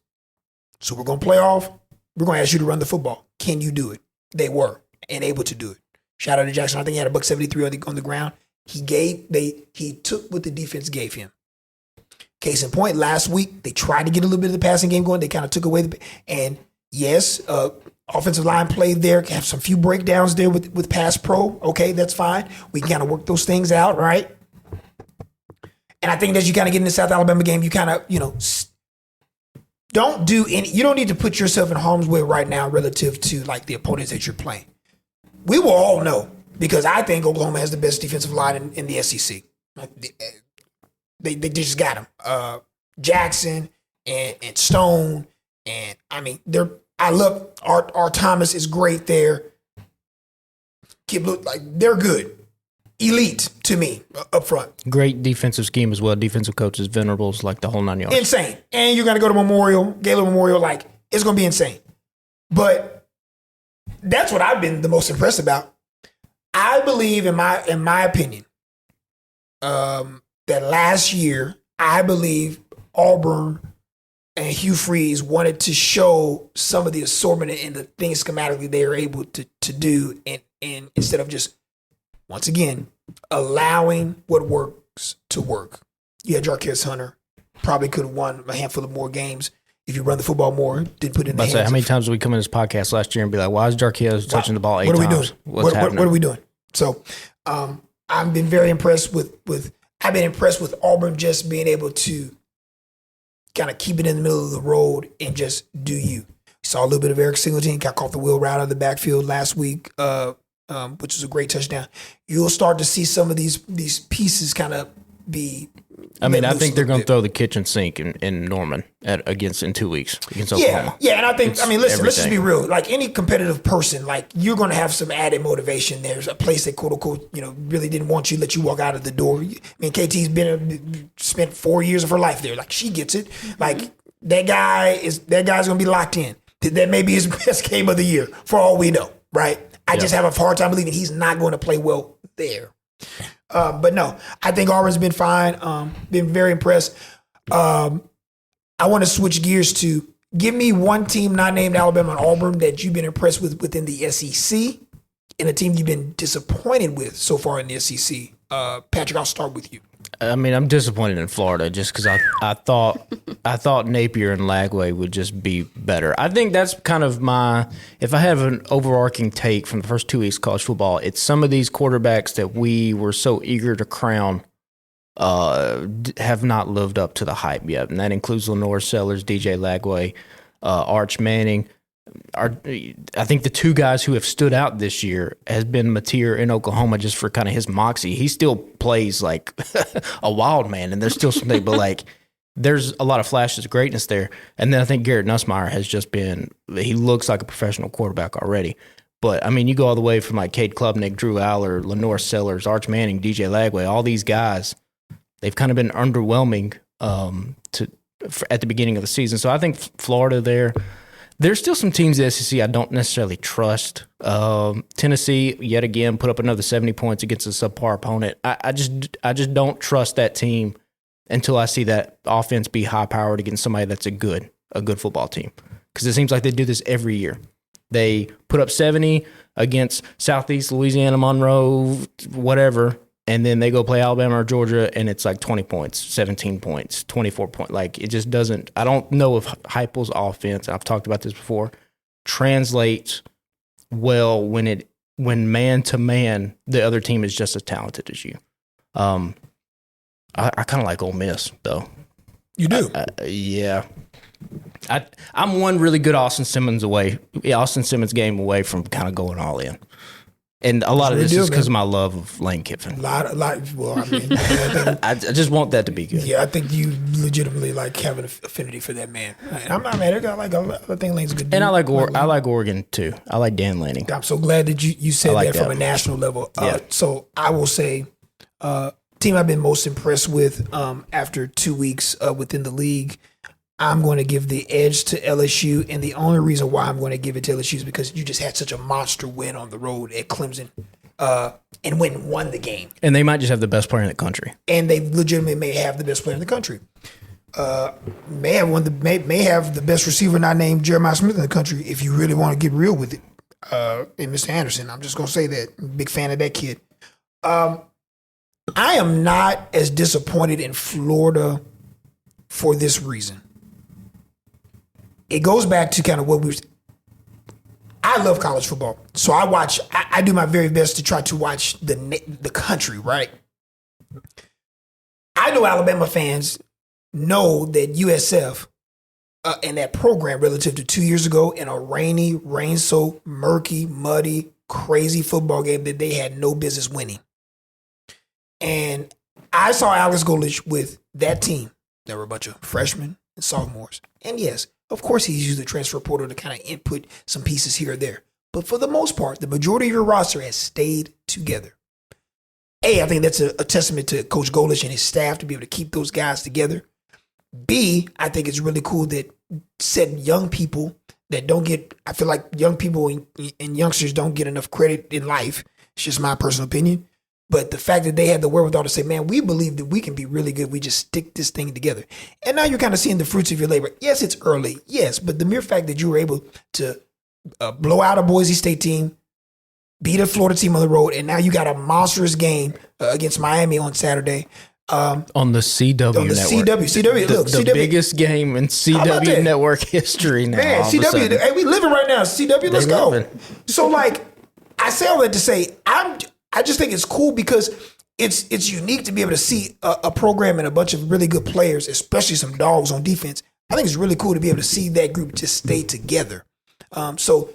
[SPEAKER 1] So we're going to play off. We're going to ask you to run the football. Can you do it? They were and able to do it. Shout out to Jackson. I think he had $173 on the ground. He took what the defense gave him. Case in point, last week, they tried to get a little bit of the passing game going. They kind of took away and yes, offensive line played there, have some few breakdowns there with pass pro. Okay, that's fine. We can kind of work those things out, right? And I think as you kind of get in the South Alabama game, you kind of, you don't need to put yourself in harm's way right now relative to like the opponents that you're playing. We will all know. Because I think Oklahoma has the best defensive line in the SEC. They just got him. Jackson and Stone. And, I mean, I love our Thomas is great there. They're good. Elite to me up front.
[SPEAKER 2] Great defensive scheme as well. Defensive coaches, Venerables, like the whole 9 yards.
[SPEAKER 1] Insane. And you're going to go to Gaylord Memorial. Like, it's going to be insane. But that's what I've been the most impressed about. I believe, in my opinion, that last year, I believe Auburn and Hugh Freeze wanted to show some of the assortment and the things schematically they are able to do, and instead of just, once again, allowing what works to work. You had Jarquez Hunter, probably could have won a handful of more games if you run the football more, didn't put it in the hands.
[SPEAKER 2] How many times did we come in this podcast last year and be like, why is Jarquez touching the ball 8 times?
[SPEAKER 1] What are we doing?
[SPEAKER 2] What's happening?
[SPEAKER 1] What are we doing? So I've been very impressed with Auburn just being able to kind of keep it in the middle of the road and just do you. Saw a little bit of Eric Singleton, got caught the wheel right out of the backfield last week, which was a great touchdown. You'll start to see some of these pieces kind of be.
[SPEAKER 2] I mean, I think they're going to throw the kitchen sink in Norman in 2 weeks against Oklahoma.
[SPEAKER 1] Yeah, and I think, listen,
[SPEAKER 2] everything.
[SPEAKER 1] let's just be real. Like any competitive person, like you're going to have some added motivation. There's a place that quote unquote, really didn't want you, let you walk out of the door. I mean, KT's spent 4 years of her life there. Like she gets it. Like that guy's going to be locked in. That may be his best game of the year for all we know, right? I just have a hard time believing he's not going to play well there. But no, I think Auburn's been fine. Been very impressed. I want to switch gears to give me one team not named Alabama and Auburn that you've been impressed with within the SEC, and a team you've been disappointed with so far in the SEC. Patrick, I'll start with you. I
[SPEAKER 2] mean, I'm disappointed in Florida just because I thought Napier and Lagway would just be better. I think that's kind of if I have an overarching take from the first 2 weeks of college football, it's some of these quarterbacks that we were so eager to crown have not lived up to the hype yet, and that includes Lenore Sellers, DJ Lagway, Arch Manning. I think the two guys who have stood out this year has been Mateer in Oklahoma just for kind of his moxie. He still plays like a wild man, and there's still something, but like there's a lot of flashes of greatness there. And then I think Garrett Nussmeier has just he looks like a professional quarterback already. But I mean, you go all the way from like Cade Klubnik, Drew Aller, Lenore Sellers, Arch Manning, DJ Lagway, all these guys, they've kind of been underwhelming at the beginning of the season. So I think Florida there's still some teams in the SEC I don't necessarily trust. Tennessee, yet again, put up another 70 points against a subpar opponent. I just don't trust that team until I see that offense be high-powered against somebody that's a good football team. Because it seems like they do this every year. They put up 70 against Southeast Louisiana, Monroe, whatever, and then they go play Alabama or Georgia, and it's like 20 points, 17 points, 24 points. Like, it just doesn't – I don't know if Heupel's offense, I've talked about this before, translates well when man-to-man the other team is just as talented as you. I kind of like Ole Miss, though.
[SPEAKER 1] You do?
[SPEAKER 2] Yeah. I'm one really good Austin Simmons game away from kind of going all in. And a lot of this is because of my love of Lane Kiffin.
[SPEAKER 1] Well, I mean,
[SPEAKER 2] I just want that to be good.
[SPEAKER 1] Yeah, I think you legitimately have an affinity for that man. I'm not mad at it. I think Lane's a good dude.
[SPEAKER 2] And I like Oregon too. I like Dan Lanning.
[SPEAKER 1] I'm so glad that you said that from a national level. So I will say, team I've been most impressed with after 2 weeks within the league, I'm going to give the edge to LSU, and the only reason why I'm going to give it to LSU is because you just had such a monster win on the road at Clemson and won the game.
[SPEAKER 2] And they might just have the best player in the country.
[SPEAKER 1] And they legitimately may have the best player in the country. May have the best receiver not named Jeremiah Smith in the country if you really want to get real with it. And Mr. Anderson, I'm just going to say that. Big fan of that kid. I am not as disappointed in Florida for this reason. It goes back to kind of I love college football, so I do my very best to try to watch the country, right? I know Alabama fans know that USF and that program relative to 2 years ago in a rainy, rain-soaked, murky, muddy, crazy football game that they had no business winning. And I saw Alex Golich with that team. There were a bunch of freshmen and sophomores. And yes, of course he's used the transfer portal to kind of input some pieces here or there. But for the most part, the majority of your roster has stayed together. I think that's a testament to Coach Golich and his staff to be able to keep those guys together. B, I think it's really cool that said young people that I feel like young people and youngsters don't get enough credit in life. It's just my personal opinion. But the fact that they had the wherewithal to say, man, we believe that we can be really good. We just stick this thing together. And now you're kind of seeing the fruits of your labor. Yes, it's early. Yes. But the mere fact that you were able to blow out a Boise State team, beat a Florida team on the road, and now you got a monstrous game against Miami on Saturday.
[SPEAKER 2] On the CW
[SPEAKER 1] on the
[SPEAKER 2] network.
[SPEAKER 1] CW. Look,
[SPEAKER 2] the
[SPEAKER 1] CW.
[SPEAKER 2] biggest game in CW network history now.
[SPEAKER 1] Man, CW, hey, we living right now. CW, let's go.
[SPEAKER 2] Living.
[SPEAKER 1] So, like, I say all that to say, I just think it's cool because it's unique to be able to see a program and a bunch of really good players, especially some dogs on defense. I think it's really cool to be able to see that group just stay together. So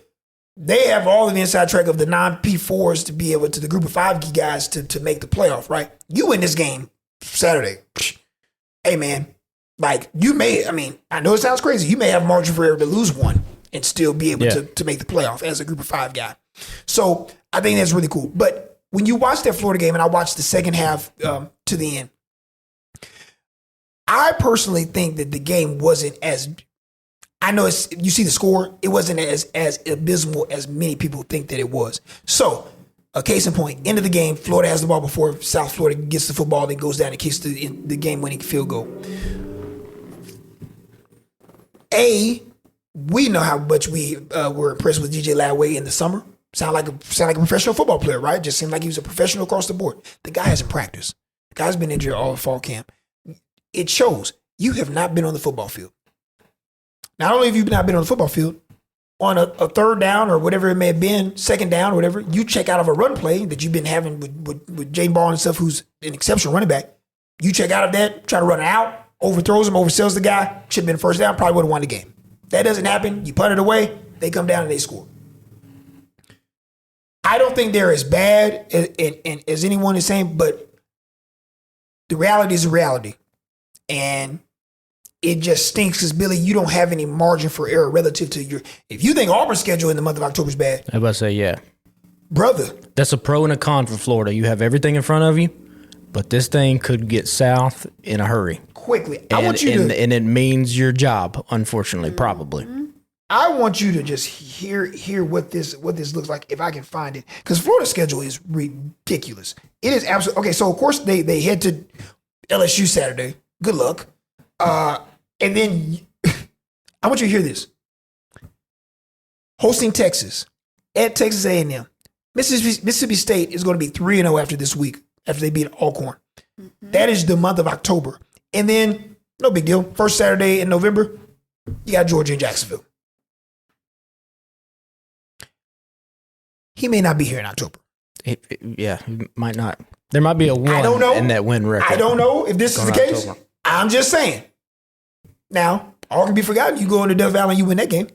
[SPEAKER 1] they have all of the inside track of the non-P4s to be able to the group of 5 guys to make the playoff, right? You win this game Saturday. Hey, man, like I know it sounds crazy. You may have margin for error to lose one and still be able to make the playoff as a group of 5 guy. So I think that's really cool. But when you watch that Florida game, and I watched the second half to the end, I personally think that the game wasn't as, I know you see the score, it wasn't as abysmal as many people think that it was. So, a case in point, end of the game, Florida has the ball before South Florida gets the football, then goes down and kicks the game-winning field goal. We know how much we were impressed with DJ Ladway in the summer. Sound like a professional football player, right? Just seemed like he was a professional across the board. The guy hasn't practiced. The guy's been injured all fall camp. It shows you have not been on the football field. Not only have you not been on the football field, on a third down or whatever it may have been, second down or whatever, you check out of a run play that you've been having with Jay Ball and stuff, who's an exceptional running back. You check out of that, try to run it out, overthrows him, oversells the guy, should have been first down, probably would have won the game. That doesn't happen. You punt it away, they come down and they score. I don't think they're as bad as anyone is saying, but the reality is a reality. And it just stinks because, Billy, you don't have any margin for error relative to your. If you think Auburn's schedule in the month of October is bad,
[SPEAKER 2] I was about to say, yeah.
[SPEAKER 1] Brother.
[SPEAKER 2] That's a pro and a con for Florida. You have everything in front of you, but this thing could get south in a hurry.
[SPEAKER 1] Quickly. And
[SPEAKER 2] it means your job, unfortunately, probably.
[SPEAKER 1] I want you to just hear what this looks like if I can find it. Because Florida's schedule is ridiculous. It is absolutely. Okay, so, of course, they head to LSU Saturday. Good luck. And then I want you to hear this. Hosting Texas at Texas A&M. Mississippi State is going to be 3-0 after this week, after they beat Alcorn. Mm-hmm. That is the month of October. And then, no big deal, first Saturday in November, you got Georgia and Jacksonville. He may not be here in October.
[SPEAKER 2] He might not. There might be a 1 in that win record.
[SPEAKER 1] I don't know if this is the case. October. I'm just saying. Now, all can be forgotten. You go into Death Valley and you win that game.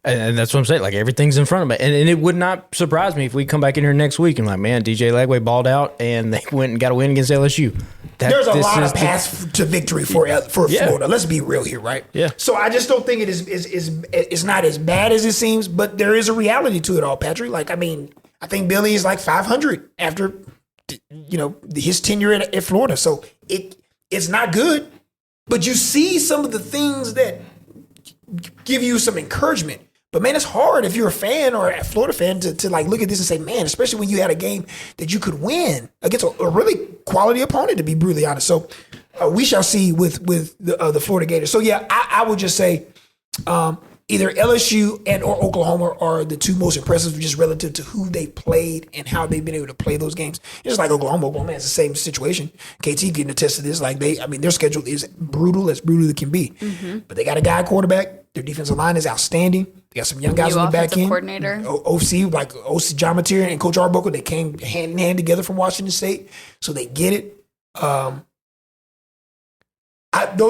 [SPEAKER 2] And that's what I'm saying. Like, everything's in front of me. And it would not surprise me if we come back in here next week and like, man, DJ Ladway balled out and they went and got a win against LSU.
[SPEAKER 1] There's a lot of paths to victory for Florida. Let's be real here, right?
[SPEAKER 2] Yeah.
[SPEAKER 1] So I just don't think it is not as bad as it seems, but there is a reality to it all, Patrick. Like, I mean, I think Billy is like 500 after, his tenure at Florida. So it's not good. But you see some of the things that give you some encouragement. But, man, it's hard if you're a fan or a Florida fan to like look at this and say, man, especially when you had a game that you could win against a really quality opponent, to be brutally honest. So we shall see with the Florida Gators. So, yeah, I would just say either LSU and or Oklahoma are the two most impressive just relative to who they played and how they've been able to play those games. It's like Oklahoma has the same situation. KT can attest to this. Like their schedule is brutal as can be. Mm-hmm. But they got a guy quarterback. Their defensive line is outstanding. They got some young guys on the back end.
[SPEAKER 3] Coordinator.
[SPEAKER 1] OC John Mateer and Coach Arbuckle. They came hand in hand together from Washington State. So they get it. Those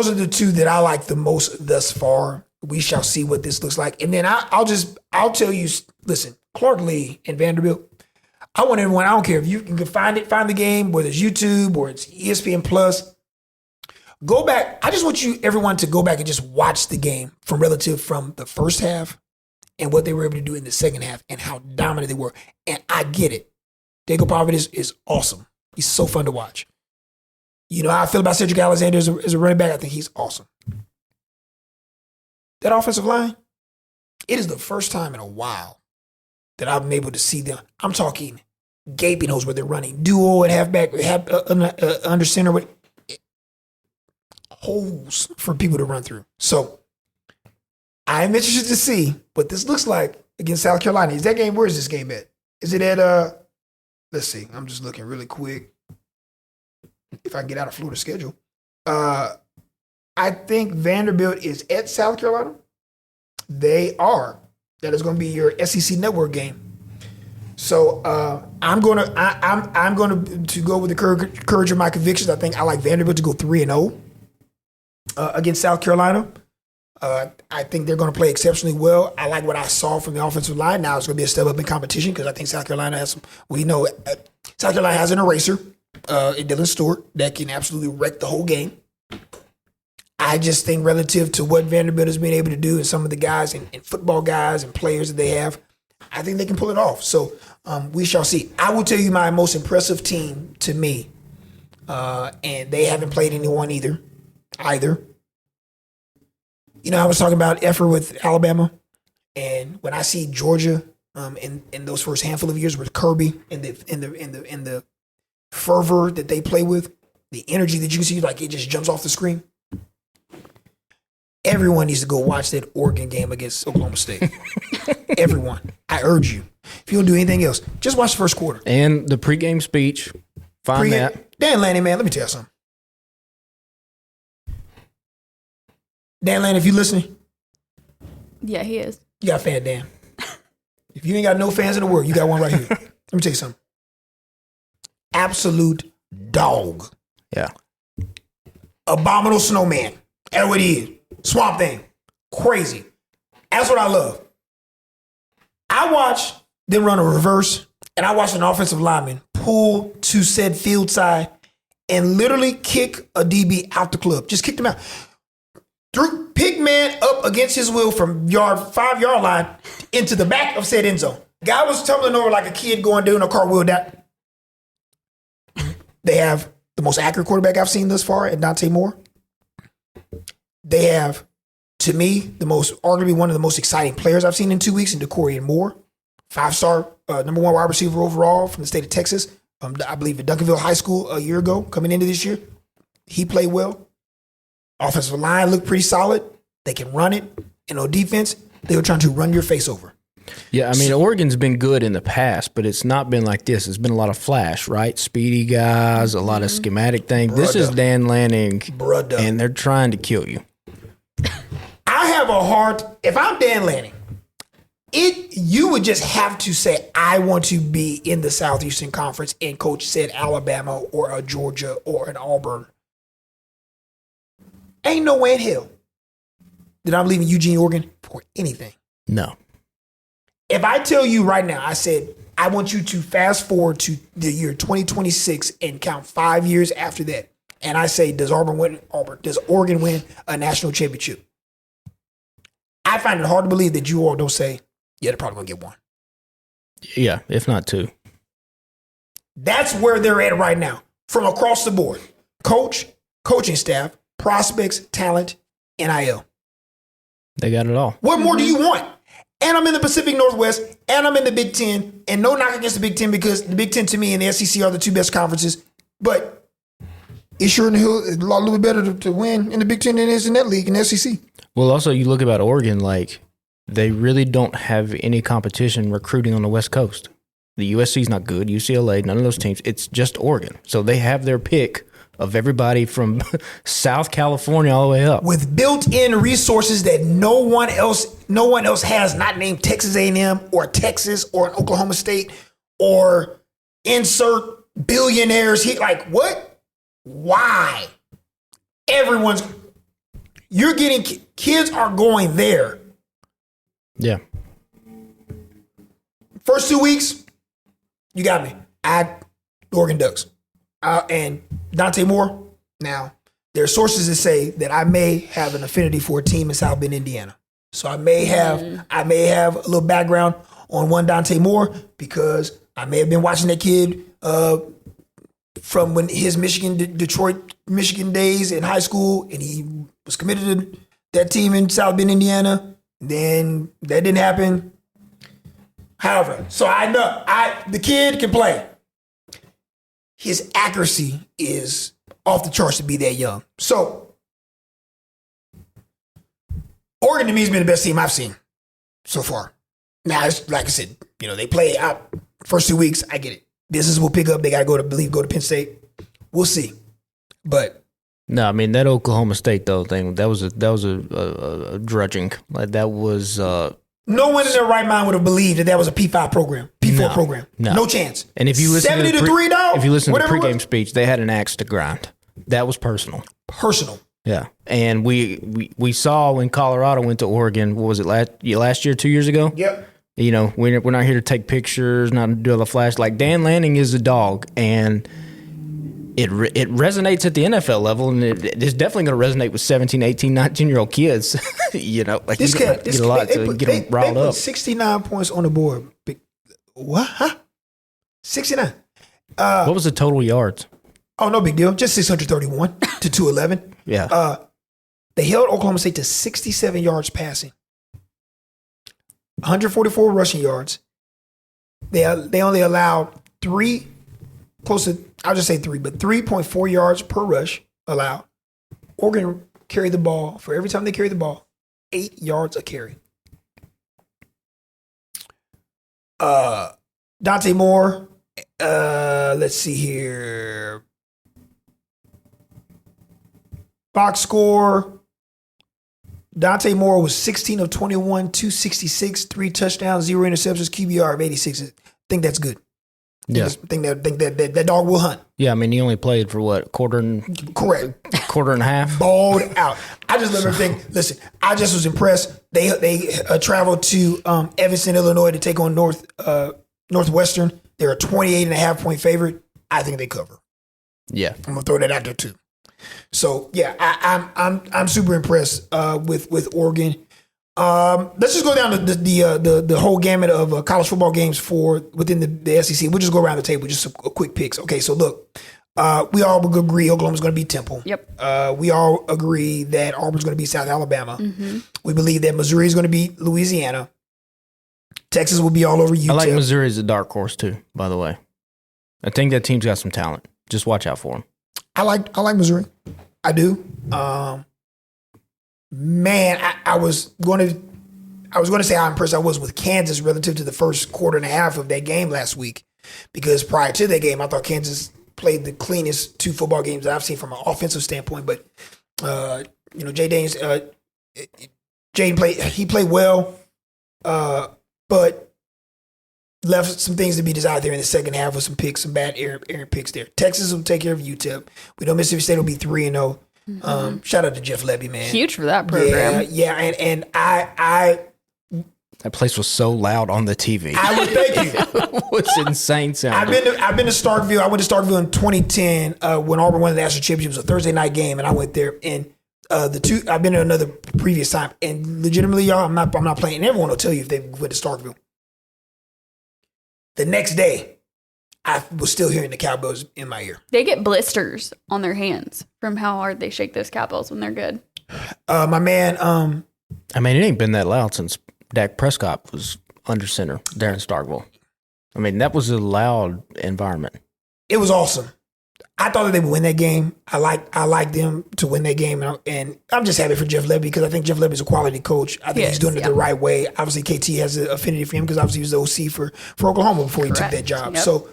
[SPEAKER 1] are the two that I like the most thus far. We shall see what this looks like. And then I'll tell you, listen, Clark Lee and Vanderbilt, I want everyone, I don't care if you can find the game, whether it's YouTube or it's ESPN Plus, go back. I just want everyone to go back and just watch the game from the first half and what they were able to do in the second half and how dominant they were. And I get it. Dago Pavard is awesome. He's so fun to watch. You know how I feel about Cedric Alexander as a running back? I think he's awesome. That offensive line, it is the first time in a while that I've been able to see them. I'm talking gaping holes where they're running duo and halfback, under center with holes for people to run through. So I'm interested to see what this looks like against South Carolina. Is that game? Where is this game at? Is it at? Let's see. I'm just looking really quick. If I can get out of Florida's schedule, I think Vanderbilt is at South Carolina. They are. That is going to be your SEC Network game. So I'm going to go with the courage of my convictions. I think I like Vanderbilt to go 3-0 against South Carolina. I think they're going to play exceptionally well. I like what I saw from the offensive line. Now it's going to be a step up in competition because I think South Carolina has some. We know South Carolina has an eraser, Dylan Stewart, that can absolutely wreck the whole game. I just think relative to what Vanderbilt has been able to do and some of the guys and football guys and players that they have, I think they can pull it off. So we shall see. I will tell you my most impressive team to me, and they haven't played anyone either. You know, I was talking about effort with Alabama, and when I see Georgia in those first handful of years with Kirby and the fervor that they play with, the energy that you can see, like it just jumps off the screen. Everyone needs to go watch that Oregon game against Oklahoma State. Everyone. I urge you. If you don't do anything else, just watch the first quarter.
[SPEAKER 2] And the pregame speech. Find that.
[SPEAKER 1] Dan Lanning, man, let me tell you something. Dan Lanning, if you listening.
[SPEAKER 3] Yeah, he is.
[SPEAKER 1] You got a fan, Dan. If you ain't got no fans in the world, you got one right here. Let me tell you something. Absolute dog.
[SPEAKER 2] Yeah.
[SPEAKER 1] Abominable snowman. That's what he is. Swamp Thing. Crazy. That's what I love. I watch them run a reverse, and I watch an offensive lineman pull to said field side and literally kick a DB out the club. Just kicked him out. Pick man up against his will from 5-yard line into the back of said end zone. Guy was tumbling over like a kid going doing a cartwheel down. They have the most accurate quarterback I've seen thus far at Dante Moore. They have, to me, arguably one of the most exciting players I've seen in 2 weeks in DeCorian Moore. 5-star, number 1 wide receiver overall from the state of Texas. I believe at Duncanville High School a year ago, coming into this year. He played well. Offensive line looked pretty solid. They can run it. And on defense, they were trying to run your face over.
[SPEAKER 2] Yeah, I mean, Oregon's been good in the past, but it's not been like this. It's been a lot of flash, right? Speedy guys, a lot of schematic things. This is Dan Lanning, and they're trying to kill you.
[SPEAKER 1] I have a heart. If I'm Dan Lanning, you would just have to say, I want to be in the Southeastern Conference and coach said Alabama or a Georgia or an Auburn. Ain't no way in hell that I'm leaving Eugene, Oregon for anything.
[SPEAKER 2] No.
[SPEAKER 1] If I tell you right now, I said, I want you to fast forward to the year 2026 and count 5 years after that. And I say, does Oregon win a national championship? I find it hard to believe that you all don't say, yeah, they're probably going to get one.
[SPEAKER 2] Yeah, if not two.
[SPEAKER 1] That's where they're at right now, from across the board. Coach, coaching staff, prospects, talent, NIL.
[SPEAKER 2] They got it all.
[SPEAKER 1] What more do you want? And I'm in the Pacific Northwest, and I'm in the Big Ten, and no knock against the Big Ten because the Big Ten to me and the SEC are the two best conferences. But it's sure in the hill a little bit better to win in the Big Ten than it is in that league in the SEC.
[SPEAKER 2] Well, also, you look about Oregon, like, they really don't have any competition recruiting on the West Coast. The USC's not good, UCLA, none of those teams. It's just Oregon. So they have their pick of everybody from South California all the way up.
[SPEAKER 1] With built-in resources that no one else has, not named Texas A&M or Texas or an Oklahoma State or insert billionaires here. Like, what? Why? You're getting, kids are going there.
[SPEAKER 2] Yeah.
[SPEAKER 1] First 2 weeks, you got me. Oregon Ducks. And Dante Moore. Now, there are sources that say that I may have an affinity for a team in South Bend, Indiana. So I may have a little background on one Dante Moore because I may have been watching that kid from when his Detroit, Michigan days in high school, and he was committed to that team in South Bend, Indiana. Then that didn't happen. However, so I know the kid can play. His accuracy is off the charts to be that young. So Oregon to me has been the best team I've seen so far. Now, it's, like I said, they play out first 2 weeks. I get it. Business will pick up. They got to go to Penn State. We'll see. But
[SPEAKER 2] no, I mean that Oklahoma State thing. That was a drudging. Like that was.
[SPEAKER 1] No one in their right mind would have believed that was a P5 program, P4 program. No chance.
[SPEAKER 2] And if you listen
[SPEAKER 1] 70 to 3 down,
[SPEAKER 2] if you listen to the pregame speech, they had an axe to grind. That was personal.
[SPEAKER 1] Personal.
[SPEAKER 2] Yeah, and we saw when Colorado went to Oregon. What was it last year, 2 years ago?
[SPEAKER 1] Yep.
[SPEAKER 2] We're not here to take pictures, not to do all the flash. Like Dan Lanning is a dog, and it resonates at the NFL level, and it's definitely going to resonate with 17, 18, 19-year-old kids. Like
[SPEAKER 1] this
[SPEAKER 2] get a lot to get them riled
[SPEAKER 1] they put
[SPEAKER 2] up.
[SPEAKER 1] 69 points on the board. What? Huh? 69.
[SPEAKER 2] What was the total yards?
[SPEAKER 1] Oh, no big deal. Just 631 to 211.
[SPEAKER 2] Yeah.
[SPEAKER 1] They held Oklahoma State to 67 yards passing, 144 rushing yards. They only allowed I'll just say 3.4 yards per rush allowed. Oregon carried the ball, for every time they carried the ball, 8 yards a carry. Dante Moore, let's see here. Box score, Dante Moore was 16 of 21, 266, 3 touchdowns, 0 interceptions, QBR of 86. I think that's good.
[SPEAKER 2] Yeah.
[SPEAKER 1] I think that dog will hunt.
[SPEAKER 2] Yeah, I mean, he only played for what, quarter and a half?
[SPEAKER 1] Balled out. I just love everything. Listen, I just was impressed. They traveled to Evanston, Illinois to take on Northwestern. They're a 28.5-point favorite. I think they cover.
[SPEAKER 2] Yeah.
[SPEAKER 1] I'm gonna throw that out there too. So yeah, I'm super impressed with Oregon. Let's just go down to the whole gamut of college football games within the SEC. We'll just go around the table, just a quick picks. Okay, so look, we all agree Oklahoma's going to beat Temple.
[SPEAKER 3] Yep.
[SPEAKER 1] We all agree that Auburn's going to beat South Alabama.
[SPEAKER 3] Mm-hmm.
[SPEAKER 1] We believe that Missouri is going to beat Louisiana. Texas will be all over UTEP.
[SPEAKER 2] I like Missouri as a dark horse too, by the way. I think that team's got some talent. Just watch out for them.
[SPEAKER 1] I like Missouri. I do. Man, I was going to say how impressed I was with Kansas relative to the first quarter and a half of that game last week, because prior to that game, I thought Kansas played the cleanest 2 football games that I've seen from an offensive standpoint. But Jaden played well, but left some things to be desired there in the second half with some bad errant picks there. Texas will take care of UTEP. We know Mississippi State will be 3-0. Shout out to Jeff Lebby, man.
[SPEAKER 3] Huge for that program.
[SPEAKER 1] Yeah, and I
[SPEAKER 2] that place was so loud on the TV.
[SPEAKER 1] I would thank you.
[SPEAKER 2] It was insane sound.
[SPEAKER 1] I've been to Starkville. I went to Starkville in 2010 when Auburn won the national championship. It was a Thursday night game, and I went there. And I've been to another previous time, and legitimately, y'all, I'm not playing. And everyone will tell you if they went to Starkville. The next day, I was still hearing the cowbells in my ear.
[SPEAKER 3] They get blisters on their hands from how hard they shake those cowbells when they're good.
[SPEAKER 1] My man.
[SPEAKER 2] I mean, it ain't been that loud since Dak Prescott was under center there in Starkville. I mean, that was a loud environment.
[SPEAKER 1] It was awesome. I thought that they would win that game. I like them to win that game, and I'm just happy for Jeff Lebby because I think Jeff Lebby is a quality coach. I think he's doing it the right way. Obviously, KT has an affinity for him because obviously he was the OC for Oklahoma before he took that job.
[SPEAKER 3] Yep.
[SPEAKER 1] So,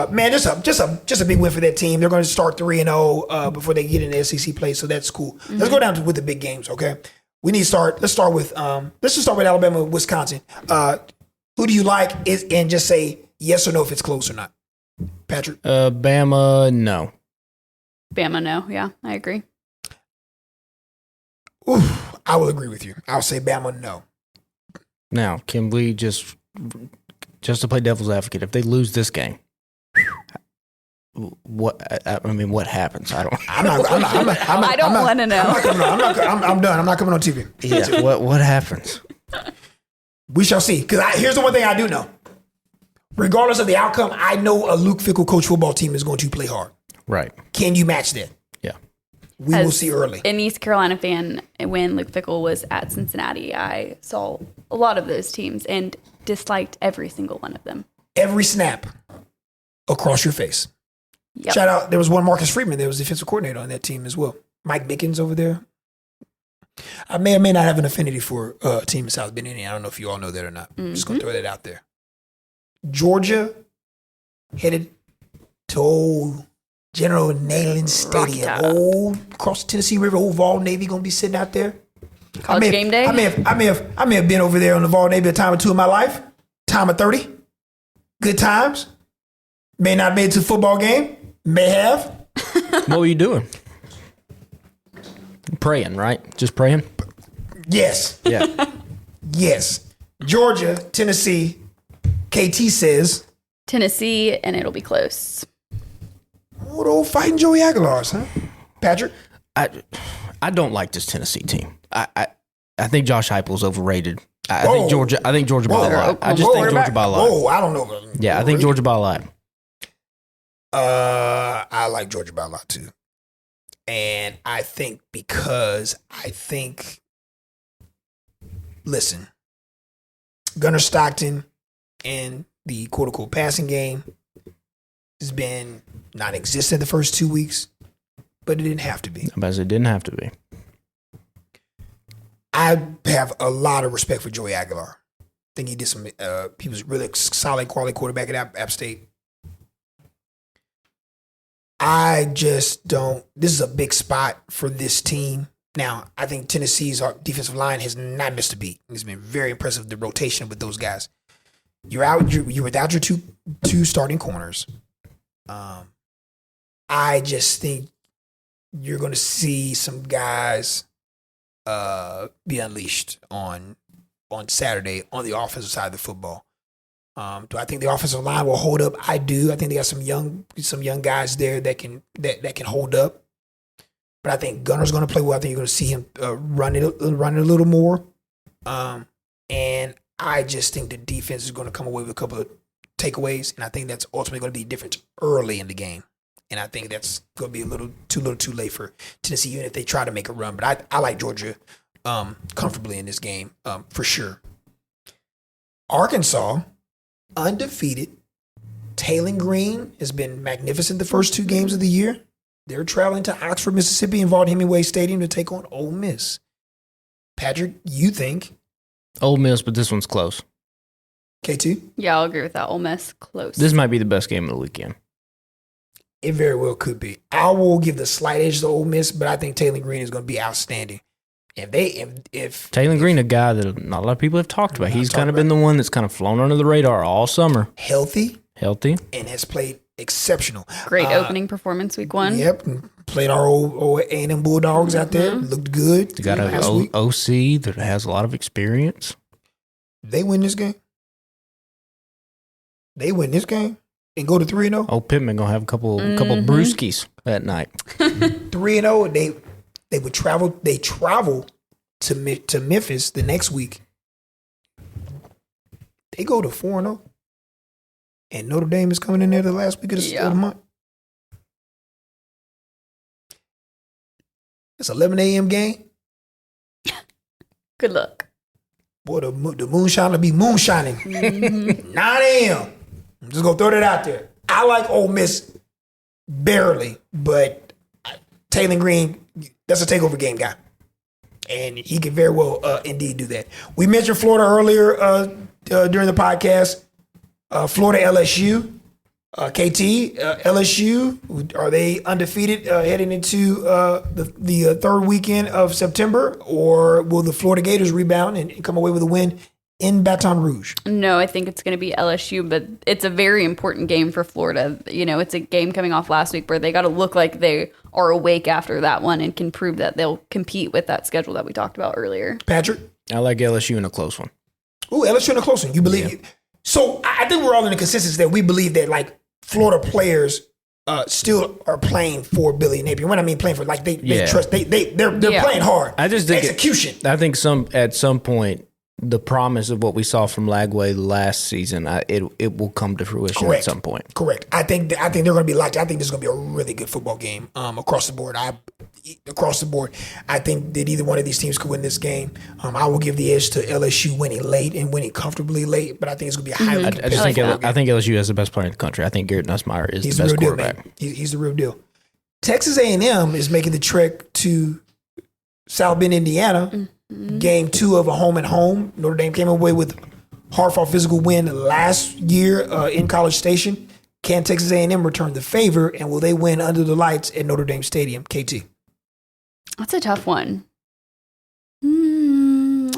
[SPEAKER 1] man, just a big win for that team. They're going to start 3-0 before they get into SEC play, so that's cool. Mm-hmm. Let's go down with the big games, okay? We need to start. Let's start with Alabama, Wisconsin. Who do you like? And just say yes or no if it's close or not. Patrick?
[SPEAKER 2] Bama, no.
[SPEAKER 3] Bama, no. Yeah, I agree.
[SPEAKER 1] Oof, I will agree with you. I'll say Bama, no.
[SPEAKER 2] Now, can we just to play devil's advocate, if they lose this game, what happens? I don't.
[SPEAKER 3] I don't want to know.
[SPEAKER 1] I'm done. I'm not coming on TV.
[SPEAKER 2] Yeah. What happens?
[SPEAKER 1] We shall see. Because here's the one thing I do know. Regardless of the outcome, I know a Luke Fickell coach football team is going to play hard.
[SPEAKER 2] Right.
[SPEAKER 1] Can you match that?
[SPEAKER 2] Yeah.
[SPEAKER 1] We will see early.
[SPEAKER 3] An East Carolina fan, when Luke Fickell was at Cincinnati, I saw a lot of those teams, and disliked every single one of them.
[SPEAKER 1] Every snap across your face.
[SPEAKER 3] Yep.
[SPEAKER 1] Shout out. There was one Marcus Freeman. There was defensive coordinator on that team as well. Mike Mickens over there. I may or may not have an affinity for a team in South Bend, Indiana. I don't know if you all know that or not. I'm just going to throw that out there. Georgia headed to old General Neyland Stadium. Old across the Tennessee River. Old Vol Navy going to be sitting out there.
[SPEAKER 3] College game day?
[SPEAKER 1] I may have been over there on the Vol Navy a time or two in my life. Time of 30. Good times. May not have made it to the football game. May have.
[SPEAKER 2] What were you doing? Praying, right? Just praying?
[SPEAKER 1] Yes.
[SPEAKER 2] Yeah.
[SPEAKER 1] Yes. Georgia, Tennessee. KT says.
[SPEAKER 3] Tennessee, and it'll be close.
[SPEAKER 1] What old fighting Joey Aguilar's, huh? Patrick?
[SPEAKER 2] I don't like this Tennessee team. I think Josh Heupel's overrated. I think Georgia by a lot. I just think Georgia by a lot.
[SPEAKER 1] Oh, I don't know.
[SPEAKER 2] Yeah, I think Georgia by a lot.
[SPEAKER 1] I like Georgia by a lot too. And I think listen, Gunnar Stockton and the quote unquote passing game has been non-existent the first 2 weeks, but it didn't have to be.
[SPEAKER 2] But it didn't have to be.
[SPEAKER 1] I have a lot of respect for Joey Aguilar. I think he did some. He was really solid, quality quarterback at App State. I just don't. This is a big spot for this team. Now, I think Tennessee's defensive line has not missed a beat. It's been very impressive, the rotation with those guys. You're without your two starting corners. I just think you're going to see some guys be unleashed on Saturday on the offensive side of the football. Do I think the offensive line will hold up? I do. I think they got some young guys there that can hold up. But I think Gunner's going to play well. I think you're going to see him run it a little more. And I just think the defense is going to come away with a couple of takeaways, and I think that's ultimately going to be a difference early in the game. And I think that's going to be a little too late for Tennessee, even if they try to make a run. But I like Georgia comfortably in this game for sure. Arkansas, undefeated. Taylen Green has been magnificent the first 2 games of the year. They're traveling to Oxford, Mississippi, and Vaught Hemingway Stadium to take on Ole Miss. Patrick, you think?
[SPEAKER 2] Ole Miss, but this one's close.
[SPEAKER 1] KT?
[SPEAKER 3] Yeah, I'll agree with that. Ole Miss, close.
[SPEAKER 2] This might be the best game of the weekend.
[SPEAKER 1] It very well could be. I will give the slight edge to Ole Miss, but I think Taylen Green is going to be outstanding. If
[SPEAKER 2] Taylen Green, a guy that not a lot of people have talked about. He's kind of been the one that's kind of flown under the radar all summer.
[SPEAKER 1] Healthy,
[SPEAKER 2] and
[SPEAKER 1] has played exceptional.
[SPEAKER 3] Great opening performance week 1.
[SPEAKER 1] Yep, played our old A&M Bulldogs out there. Looked good.
[SPEAKER 2] They got an OC that has a lot of experience.
[SPEAKER 1] They win this game. And go to 3-0.
[SPEAKER 2] Oh, Pittman gonna have a couple brewskis that night.
[SPEAKER 1] 3-0. They would travel. They travel to Memphis the next week. They go to 4-0, and Notre Dame is coming in there the last week of the month. It's 11 a.m. game.
[SPEAKER 3] Good luck.
[SPEAKER 1] Boy, the moonshine will be moonshining. 9 a.m. I'm just going to throw that out there. I like Ole Miss barely, but Taylen Green, that's a takeover game guy. And he can very well indeed do that. We mentioned Florida earlier during the podcast. Florida LSU. KT, LSU, are they undefeated heading into the third weekend of September, or will the Florida Gators rebound and come away with a win in Baton Rouge?
[SPEAKER 3] No, I think it's going to be LSU, but it's a very important game for Florida. You know, it's a game coming off last week where they got to look like they are awake after that one and can prove that they'll compete with that schedule that we talked about earlier.
[SPEAKER 1] Patrick?
[SPEAKER 2] I like LSU in a close one.
[SPEAKER 1] Ooh, LSU in a close one. You believe? Yeah. So I think we're all in the consensus that we believe that, like, Florida players still are playing for Billy Napier. When I mean playing for, like, they trust, they're playing hard.
[SPEAKER 2] I just think
[SPEAKER 1] execution.
[SPEAKER 2] I think at some point the promise of what we saw from Lagway last season, it will come to fruition at some point.
[SPEAKER 1] Correct. I think they're going to be locked. I think this is going to be a really good football game across the board. I think that either one of these teams could win this game. I will give the edge to LSU winning late and winning comfortably late, but I think it's going to be a highly
[SPEAKER 2] I think LSU has the best player in the country. I think Garrett Nussmeier is the best quarterback.
[SPEAKER 1] He's the real deal. Texas A&M is making the trek to South Bend, Indiana. Game 2 of a home and home. Notre Dame came away with hard-fought physical win last year in College Station. Can Texas A&M return the favor, and will they win under the lights at Notre Dame Stadium? KT.
[SPEAKER 3] That's a tough one. We'll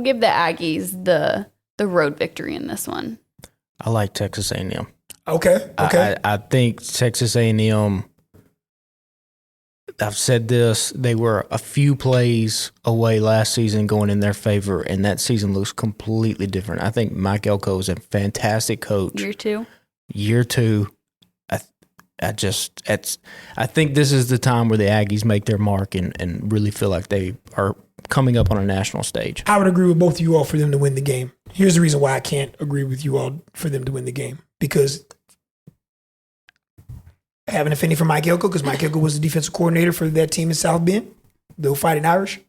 [SPEAKER 3] give the Aggies the road victory in this one.
[SPEAKER 2] I like Texas A&M.
[SPEAKER 1] Okay.
[SPEAKER 2] I think Texas A&M. I've said this, they were a few plays away last season going in their favor, and that season looks completely different. I think Mike Elko is a fantastic coach. Year two. I think this is the time where the Aggies make their mark and really feel like they are coming up on a national stage.
[SPEAKER 1] I would agree with both of you all for them to win the game. Here's the reason why I can't agree with you all for them to win the game. Because I have an affinity for Mike Elko because Mike Elko was the defensive coordinator for that team in South Bend, the Fighting Irish.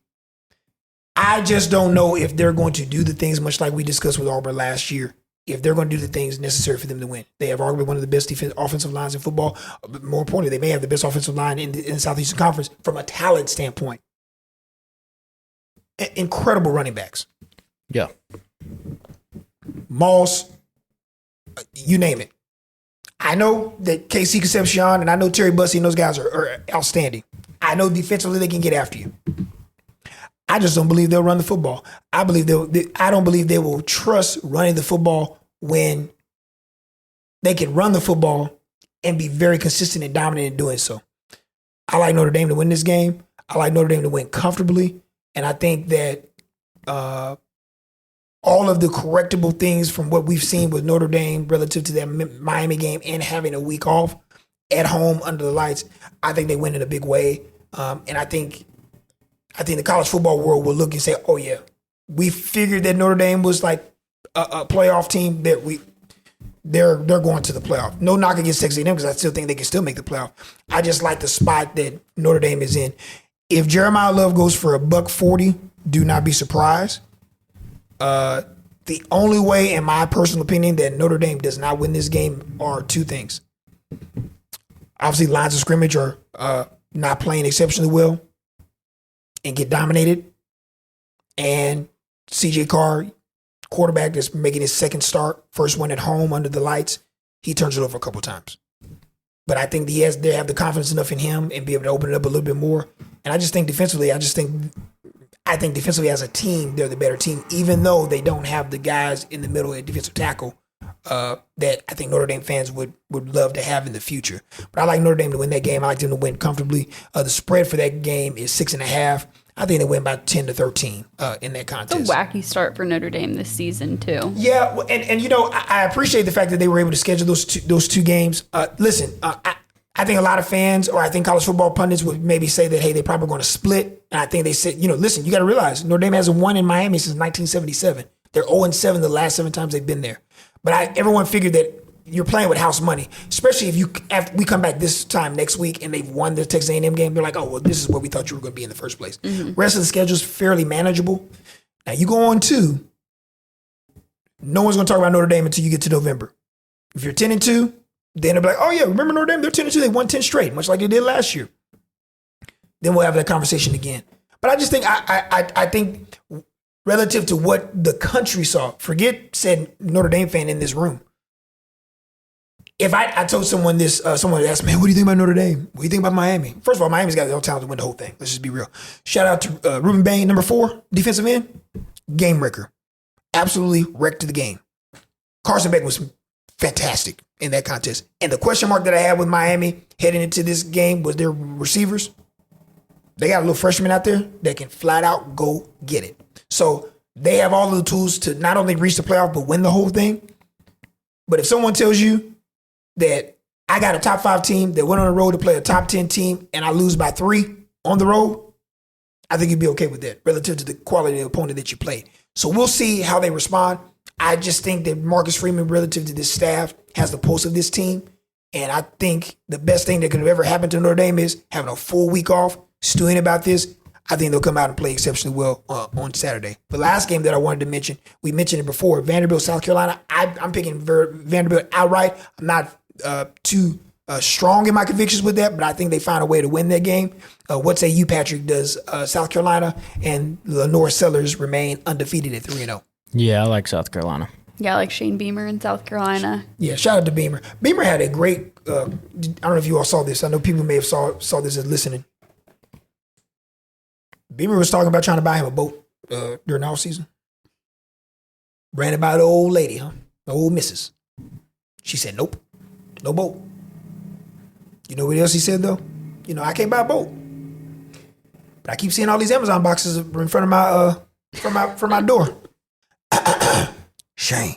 [SPEAKER 1] I just don't know if they're going to do the things, much like we discussed with Auburn last year, if they're going to do the things necessary for them to win. They have arguably one of the best offensive lines in football. But more importantly, they may have the best offensive line in the Southeastern Conference from a talent standpoint. Incredible running backs.
[SPEAKER 2] Yeah.
[SPEAKER 1] Moss, you name it. I know that KC Concepcion and I know Terry Bussey and those guys are outstanding. I know defensively they can get after you. I just don't believe they'll run the football. I don't believe they will trust running the football when they can run the football and be very consistent and dominant in doing so. I like Notre Dame to win this game. I like Notre Dame to win comfortably. And I think that all of the correctable things from what we've seen with Notre Dame relative to that Miami game and having a week off at home under the lights, I think they win in a big way. And I think the college football world will look and say, oh, yeah, we figured that Notre Dame was like a playoff team that they're going to the playoff. No knock against Texas A&M because I still think they can still make the playoff. I just like the spot that Notre Dame is in. If Jeremiah Love goes for $140, do not be surprised. The only way, in my personal opinion, that Notre Dame does not win this game are two things. Obviously, lines of scrimmage are not playing exceptionally well and get dominated. And CJ Carr, quarterback that's making his second start, first one at home under the lights, he turns it over a couple times. But I think they have the confidence enough in him and be able to open it up a little bit more. And I just think defensively, I think defensively as a team, they're the better team, even though they don't have the guys in the middle at defensive tackle that I think Notre Dame fans would love to have in the future. But I like Notre Dame to win that game. I like them to win comfortably. The spread for that game is 6.5. I think they win by 10-13 in that contest.
[SPEAKER 3] It's a wacky start for Notre Dame this season, too.
[SPEAKER 1] Yeah, and I appreciate the fact that they were able to schedule those two games. Listen, I think a lot of fans, or I think college football pundits would maybe say that, hey, they're probably going to split. And I think they said, listen, you got to realize Notre Dame hasn't won in Miami since 1977. They're 0-7 the last 7 times they've been there. But everyone figured that you're playing with house money, especially after we come back this time next week and they've won the Texas A&M game. They're like, oh, well, this is where we thought you were going to be in the first place. Mm-hmm. Rest of the schedule is fairly manageable. Now, you go on 2, no one's going to talk about Notre Dame until you get to November. If you're 10-2, then they'll be like, oh, yeah, remember Notre Dame? They're 10-2. They won 10 straight, much like they did last year. Then we'll have that conversation again. But I just think, I think relative to what the country saw, forget said Notre Dame fan in this room. If I told someone this, someone asked me, man, what do you think about Notre Dame? What do you think about Miami? First of all, Miami's got the talent to win the whole thing. Let's just be real. Shout out to Ruben Bain, number 4, defensive end, game wrecker. Absolutely wrecked the game. Carson Beck was fantastic in that contest. And the question mark that I had with Miami heading into this game was their receivers. They got a little freshman out there that can flat out go get it. So they have all of the tools to not only reach the playoff, but win the whole thing. But if someone tells you that I got a top 5 team that went on the road to play a top 10 team and I lose by 3 on the road, I think you'd be okay with that relative to the quality of the opponent that you played. So we'll see how they respond. I just think that Marcus Freeman, relative to this staff, has the pulse of this team. And I think the best thing that could have ever happened to Notre Dame is having a full week off, stewing about this. I think they'll come out and play exceptionally well on Saturday. The last game that I wanted to mention, we mentioned it before, Vanderbilt, South Carolina. I'm picking Vanderbilt outright. I'm not too strong in my convictions with that, but I think they find a way to win that game. What say you, Patrick? Does South Carolina and Lenore Sellers remain undefeated at 3-0?
[SPEAKER 2] Yeah, I like South Carolina.
[SPEAKER 3] Yeah, I like Shane Beamer in South Carolina.
[SPEAKER 1] Yeah, shout out to Beamer. Beamer had a great, I don't know if you all saw this. I know people may have saw this as listening. Beamer was talking about trying to buy him a boat during the offseason. Ran it by the old lady, the old missus. She said, nope, no boat. You know what else he said, though? I can't buy a boat. But I keep seeing all these Amazon boxes in front of my from my door. Shane,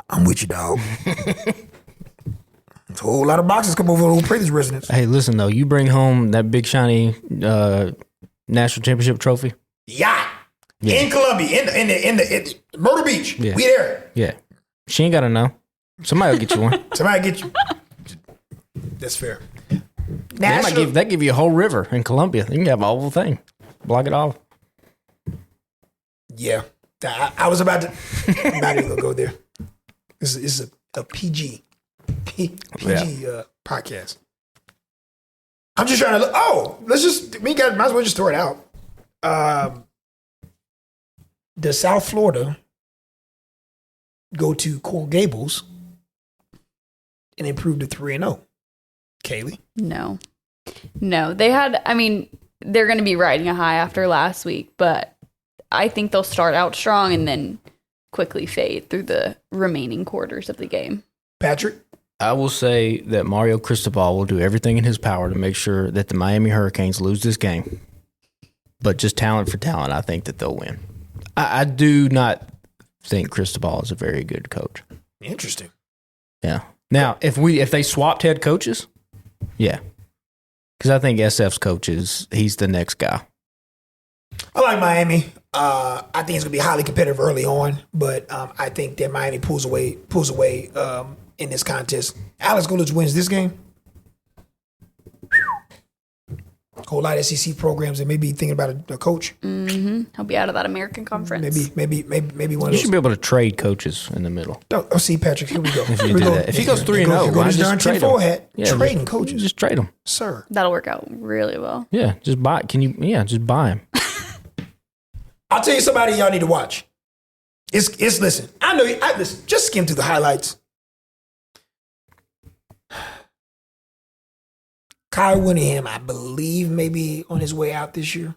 [SPEAKER 1] I'm with you, dog. There's a whole lot of boxes come over to Old Prater's residence.
[SPEAKER 2] Hey, listen, though. You bring home that big, shiny national championship trophy.
[SPEAKER 1] Yeah. In Columbia, in the Myrtle Beach.
[SPEAKER 2] Yeah.
[SPEAKER 1] We there.
[SPEAKER 2] Yeah. She ain't got to know. Somebody will get you one.
[SPEAKER 1] Somebody get you. That's fair.
[SPEAKER 2] They give you a whole river in Columbia. You can have a whole thing. Block it off.
[SPEAKER 1] Yeah. I was about to. I'm not even going to go there. This is a PG podcast. I'm just trying to look. Oh, might as well just throw it out. Does South Florida go to Coral Gables and improve to 3-0? Kaleigh?
[SPEAKER 3] No. They're going to be riding a high after last week, but I think they'll start out strong and then quickly fade through the remaining quarters of the game.
[SPEAKER 1] Patrick?
[SPEAKER 2] I will say that Mario Cristobal will do everything in his power to make sure that the Miami Hurricanes lose this game. But just talent for talent, I think that they'll win. I do not think Cristobal is a very good coach.
[SPEAKER 1] Interesting.
[SPEAKER 2] Yeah. Now, if they swapped head coaches, yeah. Because I think SF's coach he's the next guy.
[SPEAKER 1] I like Miami. I think it's going to be highly competitive early on, but I think that Miami pulls away in this contest. Alex Goodrich wins this game. Whole lot of SEC programs that may be thinking about a coach.
[SPEAKER 3] Mm-hmm. He'll be out of that American Conference.
[SPEAKER 1] Maybe one of those.
[SPEAKER 2] You should be able to trade coaches in the middle.
[SPEAKER 1] Oh, see, Patrick, here we go.
[SPEAKER 2] If you do that. If he goes 3-0, why just trade him?
[SPEAKER 1] Trading coaches.
[SPEAKER 2] Just trade them.
[SPEAKER 1] Sir.
[SPEAKER 3] That'll work out really well.
[SPEAKER 2] Yeah, just buy. Just buy him.
[SPEAKER 1] I'll tell you somebody y'all need to watch. Listen. I know listen, just skim through the highlights. Kyle Whittingham, I believe, maybe on his way out this year.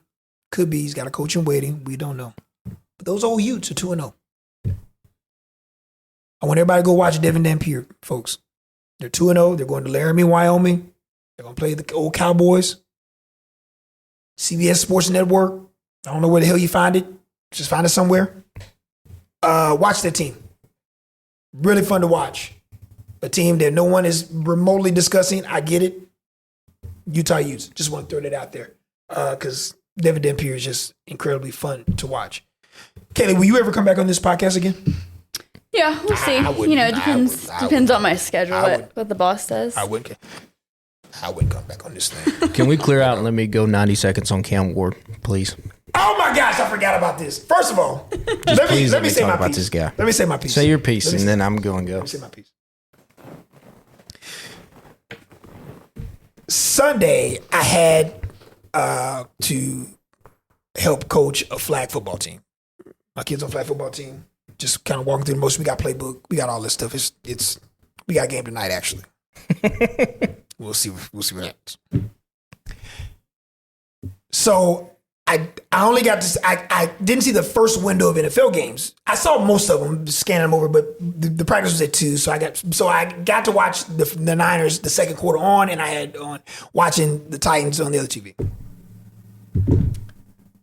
[SPEAKER 1] Could be. He's got a coach in waiting. We don't know. But those old Utes are 2-0. I want everybody to go watch Devin Dampier, folks. They're 2-0. They're going to Laramie, Wyoming. They're going to play the old Cowboys. CBS Sports Network. I don't know where the hell you find it. Just find it somewhere. Watch that team. Really fun to watch. A team that no one is remotely discussing. I get it. Utah Utes. Just want to throw that out there because Devin Dampier is just incredibly fun to watch. Kaleigh, will you ever come back on this podcast again?
[SPEAKER 3] Yeah, we'll see. It depends on my schedule, what the boss says.
[SPEAKER 1] I wouldn't come back on this thing.
[SPEAKER 2] Can we clear out and let me go 90 seconds on Cam Ward, please?
[SPEAKER 1] Oh my gosh, I forgot about this. First of all, let me say my piece.
[SPEAKER 2] This guy.
[SPEAKER 1] Let me say my piece.
[SPEAKER 2] Say your piece, and then I'm going to go.
[SPEAKER 1] Let me say my piece. Sunday, I had to help coach a flag football team. My kids on flag football team. Just kind of walking through the motion. We got playbook. We got all this stuff. We got a game tonight, actually. We'll see what happens. So I only got to. I didn't see the first window of NFL games. I saw most of them, scanning them over, but the practice was at 2, so I got to watch the Niners the second quarter on, and I had on watching the Titans on the other TV.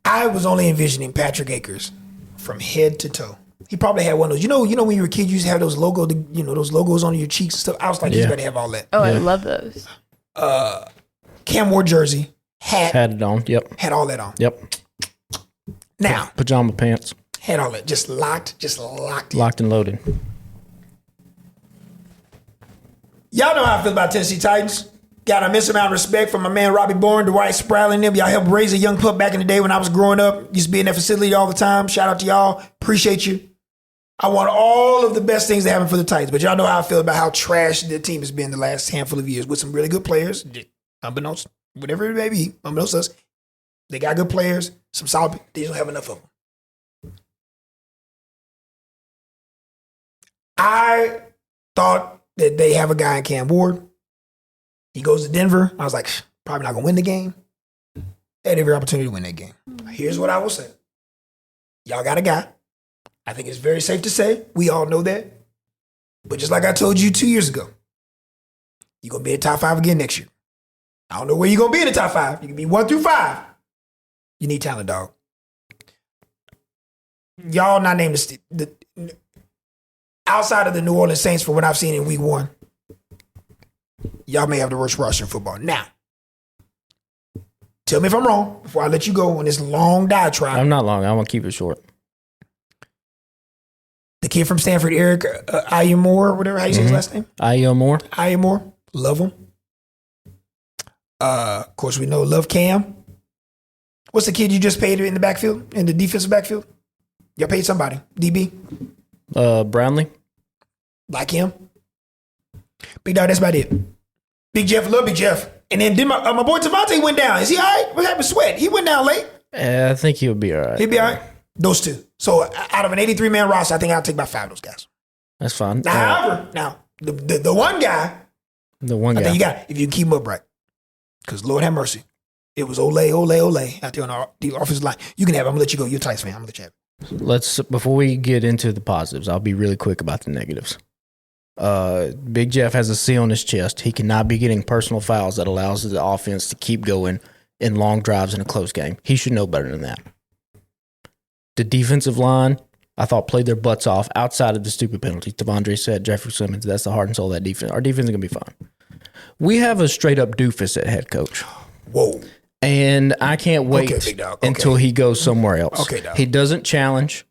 [SPEAKER 1] I was only envisioning Patrick Akers from head to toe. He probably had one of those. You know when you were a kid, you used to have those those logos on your cheeks and stuff. I was like, he's got to have all that.
[SPEAKER 3] Oh, yeah. I love those.
[SPEAKER 1] Cam Ward jersey, hat,
[SPEAKER 2] Had it on. Yep.
[SPEAKER 1] had all that on.
[SPEAKER 2] Yep.
[SPEAKER 1] Now,
[SPEAKER 2] Pajama pants.
[SPEAKER 1] had all that, just locked.
[SPEAKER 2] Locked and loaded.
[SPEAKER 1] Y'all know how I feel about Tennessee Titans. Got a immense amount of respect for my man Robbie Bourne, Dwight Sprouling, and them. Y'all helped raise a young pup back in the day when I was growing up. Used to be in that facility all the time. Shout out to y'all. Appreciate you. I want all of the best things to happen for the Titans, but y'all know how I feel about how trash the team has been the last handful of years with some really good players. Unbeknownst, whatever it may be, unbeknownst to us, they got good players, some solid. They don't have enough of them. I thought that they have a guy in Cam Ward. He goes to Denver. I was like, probably not going to win the game. They had every opportunity to win that game. Here's what I will say. Y'all got a guy. I think it's very safe to say. We all know that. But just like I told you 2 years ago, you're going to be in the top 5 again next year. I don't know where you're going to be in the top 5. You can be 1 through 5. You need talent, dog. Y'all not named the outside of the New Orleans Saints for what I've seen in week 1. Y'all may have the worst roster in football. Now, tell me if I'm wrong before I let you go on this long diatribe.
[SPEAKER 2] I'm not long. I'm going to keep it short.
[SPEAKER 1] The kid from Stanford, Eric Ayamore, whatever, how you say his last name?
[SPEAKER 2] Ayamore.
[SPEAKER 1] Ayamore. Love him. Of course, we know love Cam. What's the kid you just paid in the backfield, in the defensive backfield? Y'all paid somebody. DB.
[SPEAKER 2] Brownlee.
[SPEAKER 1] Like him. Big dog, that's about it. Big Jeff, love Big Jeff. And then my boy Devontae went down. Is he all right? What happened to Sweat? He went down late.
[SPEAKER 2] I think he'll be all right.
[SPEAKER 1] He'll be all right. Those two. So out of an 83-man roster, I think I'll take about 5 of those guys.
[SPEAKER 2] That's fine.
[SPEAKER 1] However, the one guy, I think you got, if you keep him upright. Because Lord have mercy. It was ole out there on the offensive line. You can have it. I'm going to let you go. You're a Tice fan. I'm going to let you have it.
[SPEAKER 2] Before we get into the positives, I'll be really quick about the negatives. Big Jeff has a C on his chest. He cannot be getting personal fouls that allows the offense to keep going in long drives in a close game. He should know better than that. The defensive line, I thought, played their butts off outside of the stupid penalties. Devondre said, Jeffrey Simmons, that's the heart and soul of that defense. Our defense is going to be fine. We have a straight-up doofus at head coach.
[SPEAKER 1] Whoa.
[SPEAKER 2] And I can't wait until he goes somewhere else.
[SPEAKER 1] Okay, dog.
[SPEAKER 2] He doesn't challenge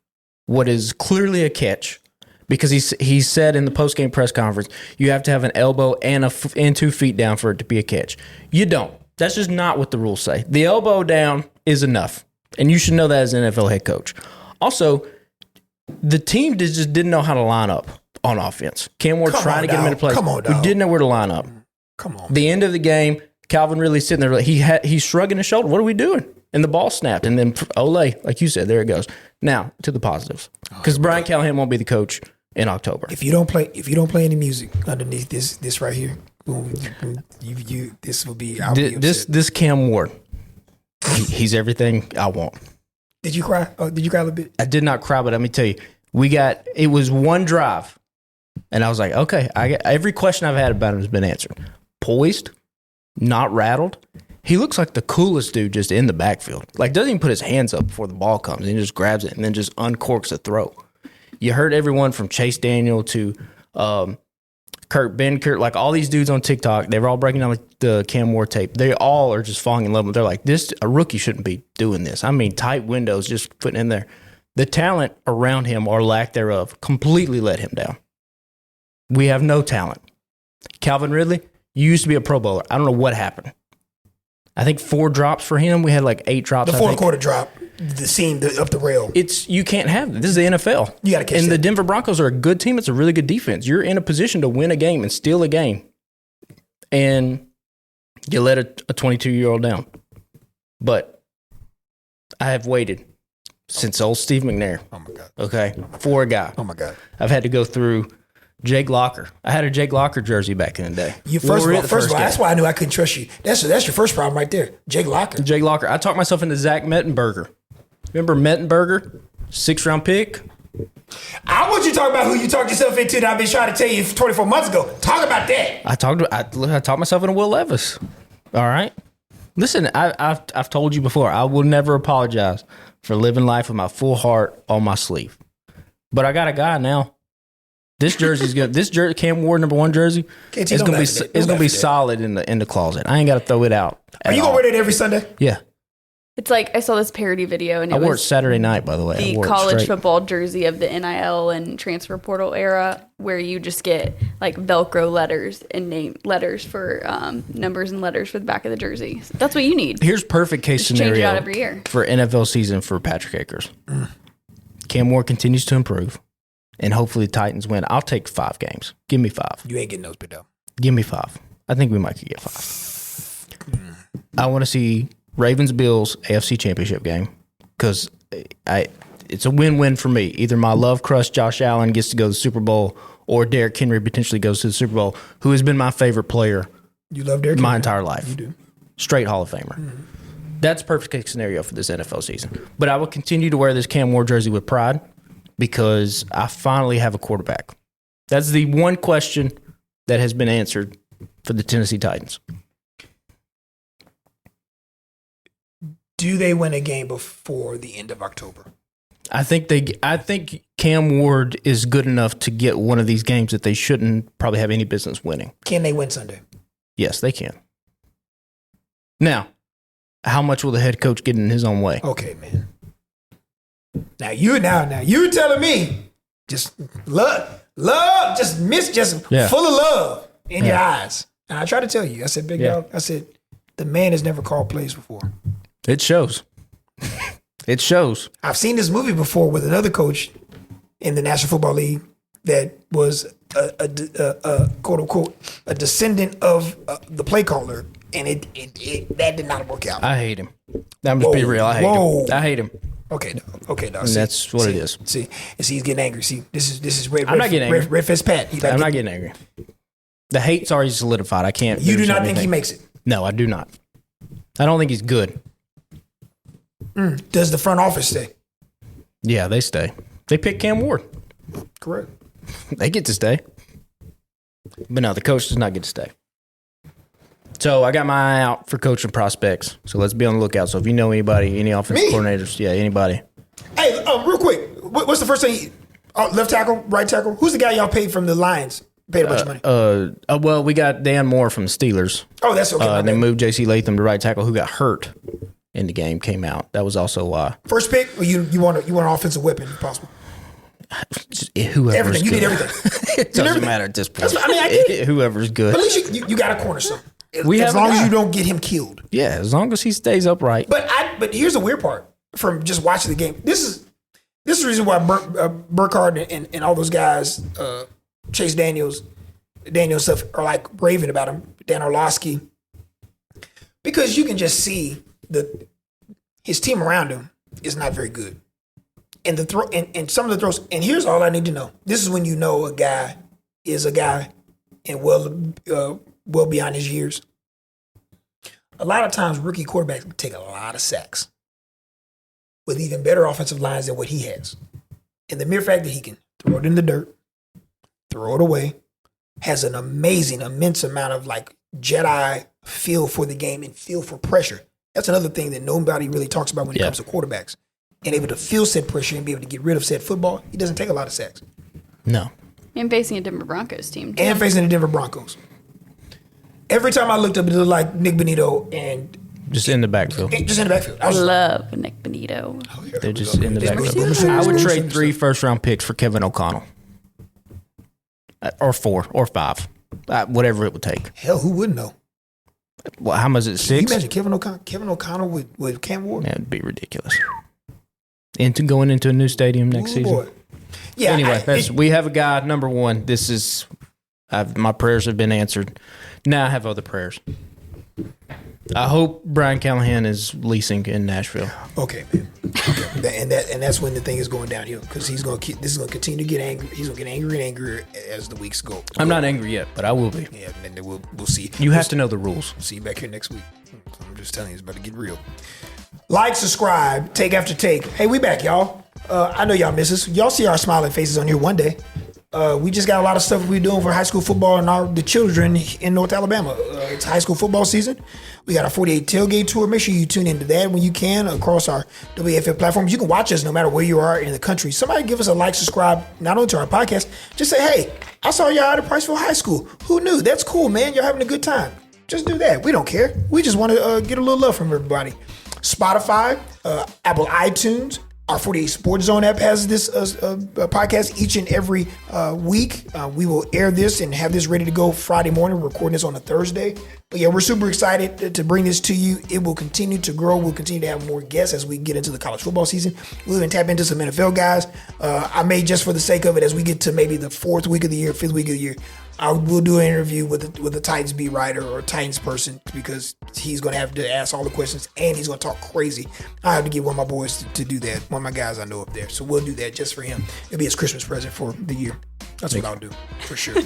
[SPEAKER 2] what is clearly a catch because he said in the post-game press conference, you have to have an elbow and 2 feet down for it to be a catch. You don't. That's just not what the rules say. The elbow down is enough. And you should know that as an NFL head coach. Also, the team just didn't know how to line up on offense. Cam Ward trying to get him into play.
[SPEAKER 1] Come on, dog.
[SPEAKER 2] We didn't know where to line up.
[SPEAKER 1] Come on.
[SPEAKER 2] The end of the game, Calvin Ridley sitting there. He's shrugging his shoulder. What are we doing? And the ball snapped. And then Ole, like you said, there it goes. Now to the positives, because Brian Callahan won't be the coach in October.
[SPEAKER 1] If you don't play any music underneath this right here, this will be.
[SPEAKER 2] This Cam Ward. He's everything I want.
[SPEAKER 1] Did you cry? Oh, did you cry a little bit?
[SPEAKER 2] I did not cry, but let me tell you, it was one drive, and I was like, okay, every question I've had about him has been answered. Poised, not rattled. He looks like the coolest dude just in the backfield. Like, doesn't even put his hands up before the ball comes. He just grabs it and then just uncorks a throw. You heard everyone from Chase Daniel to Kurt Benkert, like all these dudes on TikTok, they were all breaking down the Cam Ward tape. They all are just falling in love with it. They're like, a rookie shouldn't be doing this. I mean, tight windows, just putting in there. The talent around him or lack thereof completely let him down. We have no talent. Calvin Ridley, you used to be a Pro Bowler. I don't know what happened. I think 4 drops for him. We had like 8 drops.
[SPEAKER 1] The fourth quarter drop, the seam up the rail.
[SPEAKER 2] You can't have it. This is the NFL.
[SPEAKER 1] You got to catch
[SPEAKER 2] And
[SPEAKER 1] that.
[SPEAKER 2] the Denver Broncos are a good team. It's a really good defense. You're in a position to win a game and steal a game. And you let a 22-year-old down. But I have waited since old Steve McNair.
[SPEAKER 1] Oh, my God.
[SPEAKER 2] Okay. For a guy.
[SPEAKER 1] Oh, my God.
[SPEAKER 2] I've had to go through Jake Locker. I had a Jake Locker jersey back in the day.
[SPEAKER 1] First of all, that's why I knew I couldn't trust you. That's your first problem right there. Jake Locker.
[SPEAKER 2] Jake Locker. I talked myself into Zach Mettenberger. Remember Mettenberger? 6th-round pick?
[SPEAKER 1] I want you to talk about who you talked yourself into that I've been trying to tell you 24 months ago. Talk about that.
[SPEAKER 2] I talked myself into Will Levis. All right? Listen, I've told you before, I will never apologize for living life with my full heart on my sleeve. But I got a guy now This jersey's good. This jersey, Cam Ward #1 jersey,
[SPEAKER 1] KT,
[SPEAKER 2] is
[SPEAKER 1] don't
[SPEAKER 2] gonna be
[SPEAKER 1] laugh at that.
[SPEAKER 2] it's
[SPEAKER 1] Don't
[SPEAKER 2] gonna be
[SPEAKER 1] laugh at that.
[SPEAKER 2] solid in the closet. I ain't got to throw it out.
[SPEAKER 1] Are you gonna wear that every Sunday?
[SPEAKER 2] Yeah,
[SPEAKER 3] It's like I saw this parody video and
[SPEAKER 2] I
[SPEAKER 3] it
[SPEAKER 2] wore it
[SPEAKER 3] was
[SPEAKER 2] Saturday night. By the way, I
[SPEAKER 3] the
[SPEAKER 2] wore it
[SPEAKER 3] college
[SPEAKER 2] straight.
[SPEAKER 3] football jersey of the NIL and transfer portal era, where you just get like Velcro letters and name letters for numbers and letters for the back of the jersey. So that's what you need.
[SPEAKER 2] Here's perfect case
[SPEAKER 3] Just change it
[SPEAKER 2] scenario
[SPEAKER 3] out every year.
[SPEAKER 2] for NFL season for Patrick Akers. Cam Ward continues to improve, and hopefully the Titans win. I'll take 5 games. Give me 5.
[SPEAKER 1] You ain't getting those bit though.
[SPEAKER 2] Give me 5. I think we might could get 5. I want to see Ravens Bills AFC Championship game because it's a win-win for me. Either my love crush Josh Allen gets to go to the Super Bowl, or Derrick Henry potentially goes to the Super Bowl, who has been my favorite player
[SPEAKER 1] You love Derrick
[SPEAKER 2] my
[SPEAKER 1] Henry.
[SPEAKER 2] entire life.
[SPEAKER 1] You do.
[SPEAKER 2] Straight Hall of Famer. That's perfect case scenario for this NFL season. But I will continue to wear this Cam Ward jersey with pride because I finally have a quarterback. That's the one question that has been answered for the Tennessee Titans.
[SPEAKER 1] Do they win a game before the end of October?
[SPEAKER 2] I think Cam Ward is good enough to get one of these games that they shouldn't probably have any business winning.
[SPEAKER 1] Can they win Sunday?
[SPEAKER 2] Yes, they can. Now, how much will the head coach get in his own way?
[SPEAKER 1] Okay, man. Now you telling me just love, just
[SPEAKER 2] Yeah.
[SPEAKER 1] full of love in your eyes. And I try to tell you, I said, big dog, I said, the man has never called plays before.
[SPEAKER 2] It shows. It shows.
[SPEAKER 1] I've seen this movie before with another coach in the National Football League that was a quote unquote a descendant of the play caller, and it that did not work out.
[SPEAKER 2] I hate him. I'm just being real. I hate
[SPEAKER 1] Whoa.
[SPEAKER 2] him. I hate him.
[SPEAKER 1] Okay, dog.
[SPEAKER 2] And that's what it is.
[SPEAKER 1] See, he's getting angry. See, this is red.
[SPEAKER 2] I'm not getting angry.
[SPEAKER 1] Red Fist Pat.
[SPEAKER 2] I'm not getting angry. The hate's already solidified. I can't.
[SPEAKER 1] You do
[SPEAKER 2] there's
[SPEAKER 1] not think
[SPEAKER 2] anything.
[SPEAKER 1] he makes it?
[SPEAKER 2] No, I do not. I don't think he's good.
[SPEAKER 1] Does the front office stay?
[SPEAKER 2] Yeah, they stay. They pick Cam Ward.
[SPEAKER 1] Correct.
[SPEAKER 2] They get to stay. But no, the coach does not get to stay. So I got my eye out for coaching prospects. So let's be on the lookout. So if you know anybody, any offensive
[SPEAKER 1] Me?
[SPEAKER 2] coordinators, anybody.
[SPEAKER 1] Hey, real quick, what's the first thing? Left tackle, right tackle. Who's the guy y'all paid from the Lions? Paid a bunch of money.
[SPEAKER 2] Well, we got Dan Moore from the Steelers.
[SPEAKER 1] Oh, that's okay.
[SPEAKER 2] And they moved J.C. Latham to right tackle, who got hurt in the game, came out. That was also why.
[SPEAKER 1] First pick, or you want an offensive weapon if possible?
[SPEAKER 2] Whoever's
[SPEAKER 1] Everything. You
[SPEAKER 2] good.
[SPEAKER 1] need everything.
[SPEAKER 2] It doesn't
[SPEAKER 1] everything.
[SPEAKER 2] matter at this point.
[SPEAKER 1] I mean, I get it.
[SPEAKER 2] Whoever's good.
[SPEAKER 1] But at least you got a cornerstone.
[SPEAKER 2] We
[SPEAKER 1] as
[SPEAKER 2] have a
[SPEAKER 1] long as
[SPEAKER 2] guy.
[SPEAKER 1] you don't get him killed.
[SPEAKER 2] Yeah, as long as he stays upright.
[SPEAKER 1] But here's the weird part from just watching the game. This is the reason why Burkhardt and all those guys, Chase Daniels stuff are like raving about him. Dan Orlovsky, because you can just see his team around him is not very good, and the throw and some of the throws. And here's all I need to know. This is when you know a guy is a guy, and well beyond his years. A lot of times, rookie quarterbacks take a lot of sacks with even better offensive lines than what he has. And the mere fact that he can throw it in the dirt, throw it away, has an immense amount of like Jedi feel for the game and feel for pressure. That's another thing that nobody really talks about when it comes to quarterbacks. And able to feel said pressure and be able to get rid of said football, he doesn't take a lot of sacks.
[SPEAKER 2] No.
[SPEAKER 3] And facing a Denver Broncos team.
[SPEAKER 1] And facing the Denver Broncos. Every time I looked up, it looked like Nick Bonito and
[SPEAKER 2] Just in the backfield.
[SPEAKER 1] just in the backfield. I
[SPEAKER 3] I
[SPEAKER 1] was
[SPEAKER 3] love Nick Bonito.
[SPEAKER 2] They're just in the
[SPEAKER 1] This
[SPEAKER 2] backfield.
[SPEAKER 1] Boomer
[SPEAKER 2] I would
[SPEAKER 1] Sooner.
[SPEAKER 2] trade 3 first-round picks for Kevin O'Connell. Or 4 or 5. Whatever it would take.
[SPEAKER 1] Hell, who wouldn't know?
[SPEAKER 2] Well, how much is it?
[SPEAKER 1] Can you
[SPEAKER 2] 6?
[SPEAKER 1] imagine Kevin O'Connell with Cam Ward?
[SPEAKER 2] That would be ridiculous. Going into a new stadium next
[SPEAKER 1] Ooh,
[SPEAKER 2] season.
[SPEAKER 1] boy. Yeah.
[SPEAKER 2] Anyway, we have a guy, number 1. This is, my prayers have been answered. Now I have other prayers. I hope Brian Callahan is leasing in Nashville.
[SPEAKER 1] Okay, man. Okay. And that's when the thing is going downhill because this is going to continue to get angry. He's going to get angrier and angrier as the weeks go.
[SPEAKER 2] I'm not angry yet, but I will be.
[SPEAKER 1] Yeah, and then we'll see.
[SPEAKER 2] You have to know the rules.
[SPEAKER 1] See you back here next week. I'm just telling you, it's about to get real. Like, subscribe, take after take. Hey, we back, y'all. I know y'all miss us. Y'all see our smiling faces on here one day. We just got a lot of stuff we're doing for high school football and the children in North Alabama. It's high school football season. We got our 48 tailgate tour. Make sure you tune into that when you can across our WAFF platforms. You can watch us no matter where you are in the country. Somebody give us a like, subscribe, not only to our podcast, just say, hey, I saw y'all at Priceville High School. Who knew? That's cool, man. You're having a good time. Just do that. We don't care. We just want to get a little love from everybody. Spotify, Apple iTunes, our 48 Sports Zone app has this podcast each and every week. We will air this and have this ready to go Friday morning. We're recording this on a Thursday. But yeah, we're super excited to bring this to you. It will continue to grow. We'll continue to have more guests as we get into the college football season. We'll even tap into some NFL guys. I may, just for the sake of it, as we get to maybe the 4th week of the year, 5th week of the year, we'll do an interview with a Titans beat writer or a Titans person, because he's going to have to ask all the questions and he's going to talk crazy. I have to get one of my boys to do that. One of my guys I know up there. So we'll do that just for him. It'll be his Christmas present for the year. That's what I'll do for sure.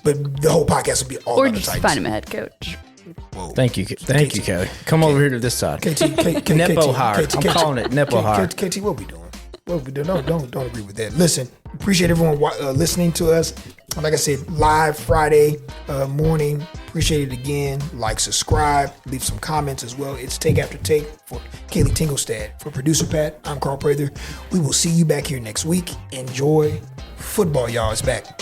[SPEAKER 1] But the whole podcast will be all about the Titans. Or just
[SPEAKER 3] find him a head coach.
[SPEAKER 2] Whoa. Thank you, Kaleigh. Come over here to this side. Nepo hire. I'm calling it Nepo hire.
[SPEAKER 1] KT, what we doing? What we doing? Don't agree with that. Listen, appreciate everyone listening to us. Like I said, live Friday morning. Appreciate it again. Like, subscribe, leave some comments as well. It's Take After Take for Kaleigh Tingelstad. For producer Pat, I'm Carl Prather. We will see you back here next week. Enjoy football, y'all. It's back.